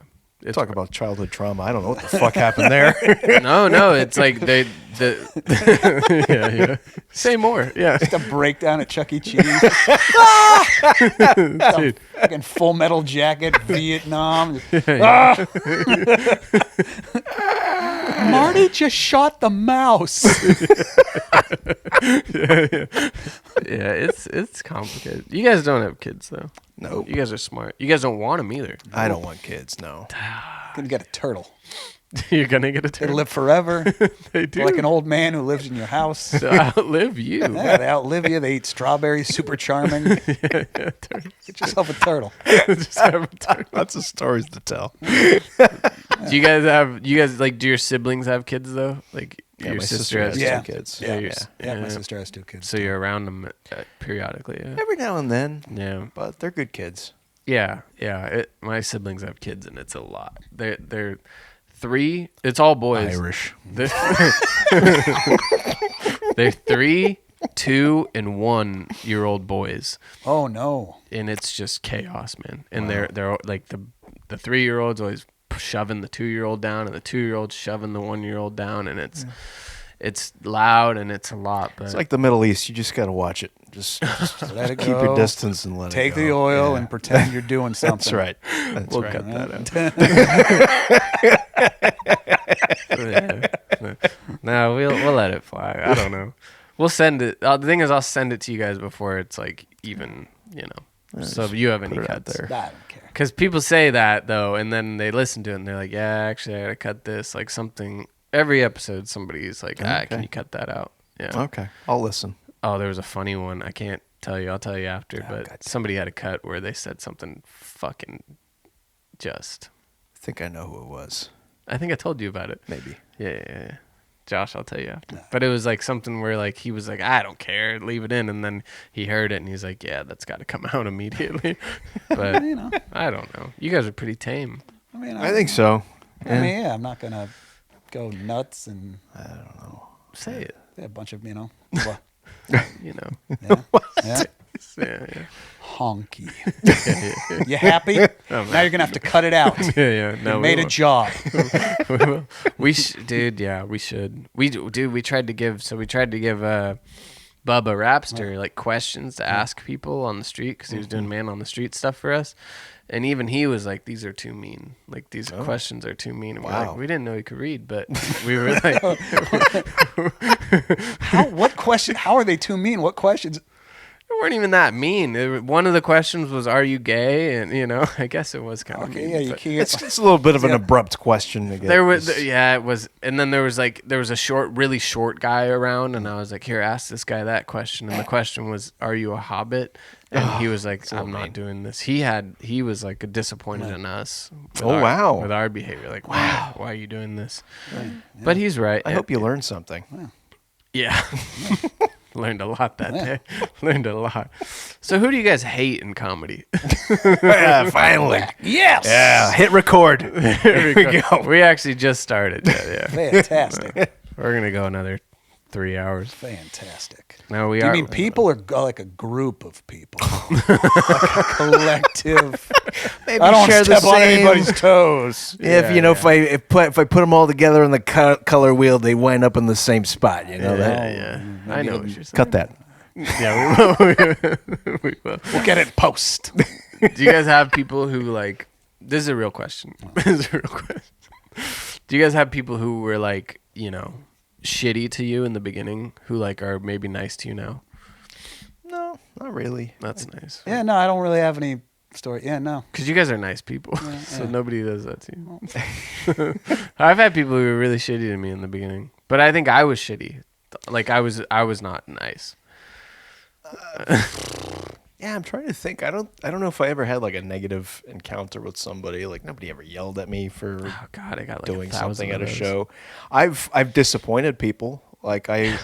Talk about childhood trauma. I don't know what the fuck happened there. No, it's like yeah. Say more. Yeah. Just a breakdown at Chuck E. Cheese. Dude. Fucking Full Metal Jacket, Vietnam. Marty just shot the mouse. Yeah, it's complicated. You guys don't have kids though. No. You guys are smart. You guys don't want them either. I don't want kids. No. Gonna get a turtle. You're gonna get a They turtle. live forever. They do. Like an old man who lives in your house. To outlive you. Yeah, they outlive you. They eat strawberries, super charming. Get yourself a turtle. Just have a turtle. Lots of stories to tell. Do you guys like? Do your siblings have kids though? Like your my sister has has Yeah. 2 kids. Yeah, my sister has 2 kids. So you're around them periodically. Yeah. Every now and then. Yeah. But they're good kids. Yeah. My siblings have kids, and it's a lot. They're 3. It's all boys. Irish. They're 3, 2, and 1-year-old boys, Oh no. and it's just chaos, man. And they're like the 3-year-old's always shoving the 2-year-old down, and the 2-year-old's shoving the 1-year-old down, and it's loud and it's a lot. But It's like the Middle East. You just got to watch it. Just Let it keep go. your distance and let Take it go. the oil Yeah. and pretend you're doing something. That's right. That's we'll right. cut that out. No, we'll let it fly. I don't know. We'll send it. The thing is, I'll send it to you guys before it's like even, So if you have any put it out cuts there. I don't care. Because people say that though, and then they listen to it and they're like, yeah, actually I gotta cut this. Like something every episode, somebody's like, can you cut that out? Yeah. Okay. I'll listen. Oh, there was a funny one. I can't tell you. I'll tell you after. Oh, but God. somebody had a cut where they said something fucking just. I think I know who it was. I think I told you about it. Maybe. Yeah. Josh, I'll tell you after. But it was like something where like he was like, I don't care, leave it in, and then he heard it and he's like, yeah, that's got to come out immediately. But You know, I don't know. You guys are pretty tame. I mean, I think so. I mean, yeah, I'm not gonna go nuts and Say it. a bunch of what, You know. yeah, Yeah. honky. You happy? Now you're gonna have to cut it out. Yeah. No, You made a job. We will. Dude. Yeah, we should. We tried to give. So we tried to give Bubba Rapster like questions to ask people on the street because he was doing man on the street stuff for us, and even he was like, "These are too mean. Like these questions are too mean." And we're like, we didn't know he could read, but we were like, What question? How are they too mean? What questions? They weren't even that mean. One of the questions was, "Are you gay?" And I guess it was kind of mean. Yeah, you but- can't. It's a little bit of an abrupt question. Again. There was, it was, and then there was a really short guy around, and I was like, "Here, ask this guy that question." And the question was, "Are you a hobbit?" And he was like, "I'm not doing this." He was like disappointed in us. With with our behavior, like, "Wow, why are you doing this?" But he's right. I hope you learned something. Yeah. Learned a lot that day. Learned a lot. So who do you guys hate in comedy? Yeah, finally. Yes. Yeah, hit record. Here we go. We actually just started. Yeah. Fantastic. We're going to go another 3 hours. Fantastic. No, we Do are. you mean people or like a group of people? Like a collective. Maybe I don't want share to the step on same- anybody's toes. If I put them all together on the color wheel, they wind up in the same spot. You know that. Yeah. I know what you're saying. Cut that. Yeah, we will. We will. We'll get it post. Do you guys have people who like? This is a real question. This is a real question. Do you guys have people who were like, shitty to you in the beginning, who like are maybe nice to you now? No, not really. That's nice. Yeah, no, I don't really have any story. Yeah, no. Because you guys are nice people, so nobody does that to you. I've had people who were really shitty to me in the beginning, but I think I was shitty. Like I was not nice. Yeah, I'm trying to think. I don't know if I ever had like a negative encounter with somebody. Like nobody ever yelled at me for Oh God, I got like doing 1,000 something of at a those. show. I've disappointed people. Like I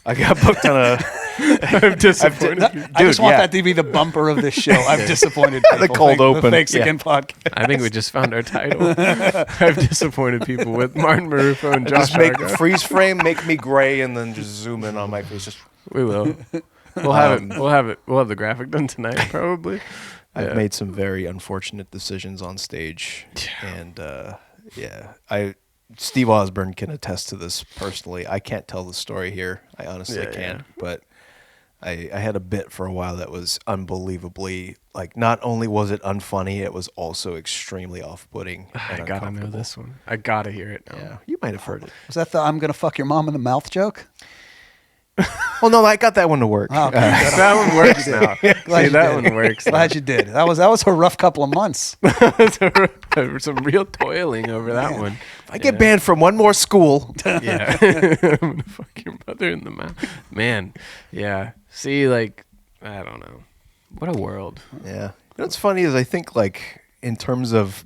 got booked on a. I'm disappointed. I just want yeah. that to be the bumper of this show. I've disappointed people. The cold open, The Fakes yeah. Again podcast. I think we just found our title. I've disappointed people with Martin Marrufo and Josh Just make Argyle. freeze frame, make me gray, and then just zoom in on my face. Just We will. We'll have it. We'll have it. We'll have the graphic done tonight, probably. I've Yeah. made some very unfortunate decisions on stage, and Steve Osborne can attest to this personally. I can't tell the story here. I honestly Yeah, can't. yeah. But I had a bit for a while that was unbelievably like. Not only was it unfunny, it was also extremely off-putting. I and gotta know uncomfortable. this one. I gotta hear it now. Yeah, you might have heard it. Was that the "I'm gonna fuck your mom in the mouth" joke? Oh no, I got that one to work. Oh, okay. That one works now. See, you that did. one works. now. Glad you did. That was a rough couple of months. Some real toiling over that one. If I get banned from one more school, Yeah. I'm gonna fuck your mother in the mouth. Man. Yeah. See, like, I don't know. What a world. yeah. You know what's funny is I think like in terms of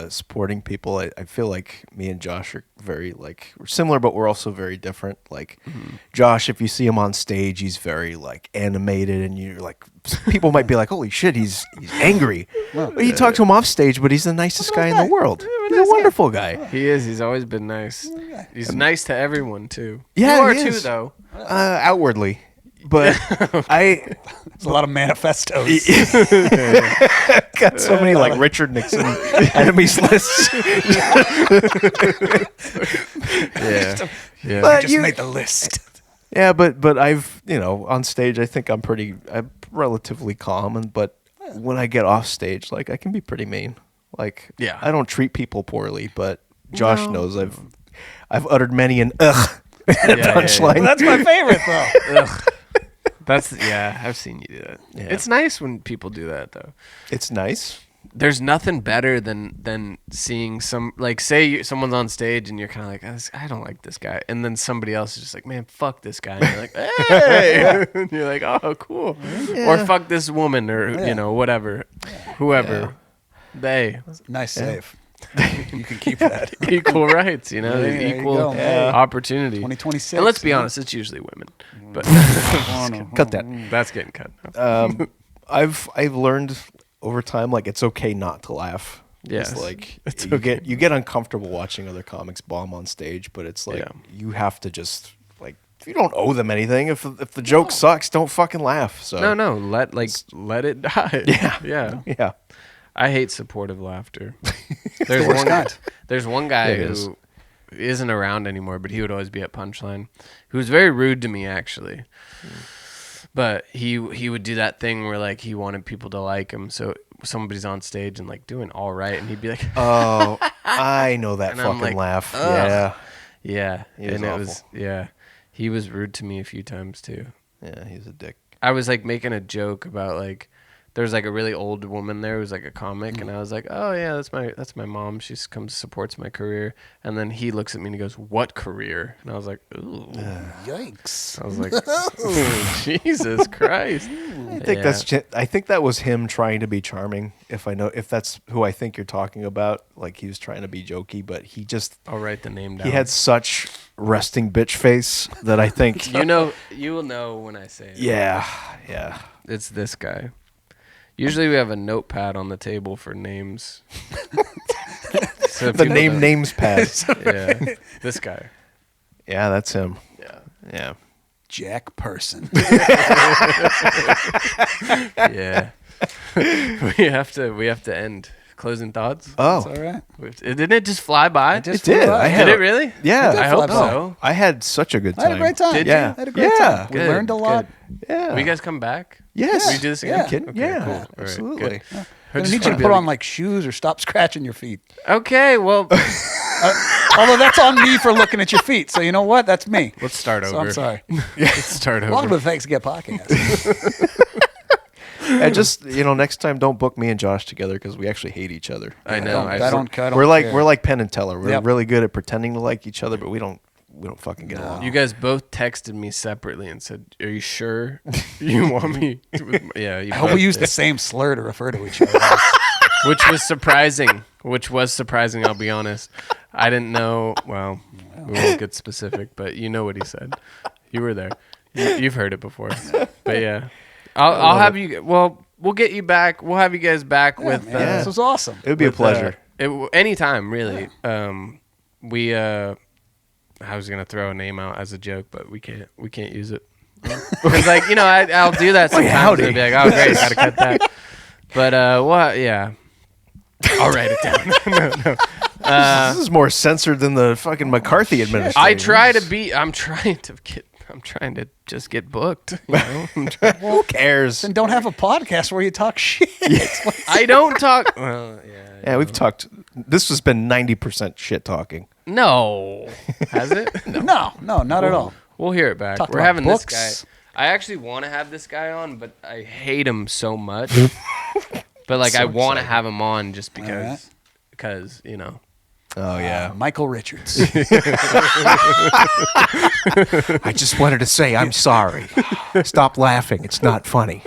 supporting people, I feel like me and Josh are very like we're similar, but we're also very different. Like Josh, if you see him on stage, he's very like animated, and you're like people might be like, "Holy shit, he's angry." But you talk to him off stage, but he's the nicest guy in the world. He's a wonderful guy. He is. He's always been nice. He's nice to everyone, too. Yeah, you are, he too, is. though. Outwardly, but It's a lot of manifestos. got so many like Richard Nixon enemies lists. Yeah. Yeah. But Just you- made the list. Yeah, but I've on stage I think I'm relatively calm, but when I get off stage, like I can be pretty mean. Like Yeah. I don't treat people poorly, but Josh knows I've uttered many an ugh yeah, punchline. Well, that's my favorite though. I've seen you do that. Yeah. It's nice when people do that, though. It's nice. There's nothing better than seeing someone's on stage and you're kind of like, I don't like this guy, and then somebody else is just like, man, fuck this guy, and you're like, hey, and you're like, oh, cool, or Yeah. fuck this woman, or whatever, whoever, they. Nice save. You can keep that. Equal rights, you know, There you equal go, man. opportunity. 2026. And let's be honest, it's usually women. But Cut that. that's getting cut. I've learned over time, like, it's okay not to laugh. Yes. It's like It's you okay. get uncomfortable watching other comics bomb on stage, but it's like Yeah. you have to just like, you don't owe them anything. If the joke sucks, don't fucking laugh. So No, let it die. Yeah. Yeah. yeah. I hate supportive laughter. There's one guy It is. who isn't around anymore, but he would always be at Punchline, who was very rude to me actually. But he would do that thing where like he wanted people to like him, so somebody's on stage and like doing all right, and he'd be like, Oh, I know that And I'm fucking like, laugh. ugh. Yeah. yeah, He was and it awful. was he was rude to me a few times too. Yeah, he's a dick. I was like making a joke about like there's like a really old woman there who's like a comic, and I was like, oh yeah, that's my mom. She comes supports my career, and then he looks at me and he goes, what career? And I was like, ooh. Yikes. I was like, Jesus Christ. I think that was him trying to be charming. If that's who I think you're talking about, like he was trying to be jokey, but he just I'll write the name down. he had such resting bitch face that I think you will know when I say it. yeah. It's this guy. Usually we have a notepad on the table for names. So The people don't- names pad. Yeah. This guy. Yeah, that's him. Yeah. Yeah. Jack Person. Yeah. we have to end. Closing thoughts? It's Oh, all right. Didn't it just fly by? It just it did. flew by. I had Did a- it really? yeah. did I fly hope by. so. I had such a good I time. had a great time. Did you? I had a great Yeah. time. We Good, learned a lot. Yeah. Will you guys come back? Yes. Will you do this again? Yeah. I'm kidding. Okay, Yeah. cool. All right, Absolutely. good. I'm I gonna just need you to wanna be put able on like shoes or stop scratching your feet. Okay, well, Although that's on me for looking at your feet. So you know what? That's me. let's start So over. I'm sorry. Let's start Welcome over. to the Thanks Again podcast. And just next time, don't book me and Josh together because we actually hate each other. I know. I don't We're like care. Penn and Teller. We're Yep. really good at pretending to like each other, but we don't fucking get along. You guys both texted me separately and said, "Are you sure you want me?" Yeah. You I hope both we use did. the same slur to refer to each other. Which was surprising. I'll be honest. I didn't know. Well, we won't get specific, but you know what he said. You were there. You've heard it before. But yeah, I'll have you. Well, we'll get you back. We'll have you guys back with. man. This was awesome. It would be a with, pleasure. Anytime, really. I was gonna throw a name out as a joke, but we can't use it. Because I'll do that sometimes. howdy. And be like, oh great, gotta cut that. But what? Yeah, I'll write it down. This is more censored than the fucking McCarthy administration. I try to be. I'm trying to just get booked. You know? Who cares? And don't have a podcast where you talk shit. I don't talk. Well, yeah. Yeah, we've talked. This has been 90% shit talking. No, has it? No, not at all. We'll hear it back. Talked We're about having books. this guy. I actually want to have this guy on, but I hate him so much. But like, I want to have him on just because, Oh yeah. Michael Richards. I just wanted to say I'm sorry. Stop laughing. It's not funny.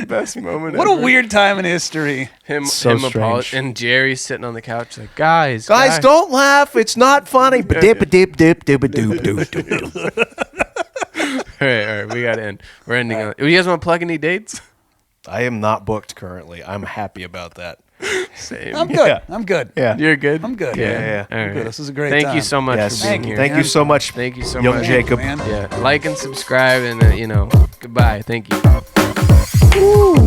Best moment. What a weird time in history. him So strange. and Jerry's sitting on the couch like, guys, Guys, don't laugh. It's not funny. Dip dip dip dip doop doop doop. All right, we gotta end. We're ending. On, you guys want to plug any dates? I am not booked currently. I'm happy about that. Same. I'm good. Yeah. I'm good. Yeah. You're good. I'm good. Yeah. All I'm right. good. This is a great Thank time. you so much Yes. for being here. Thank you so much. Thank you so young much, Jacob. man. Yeah, like and subscribe, and goodbye. Thank you. Woo.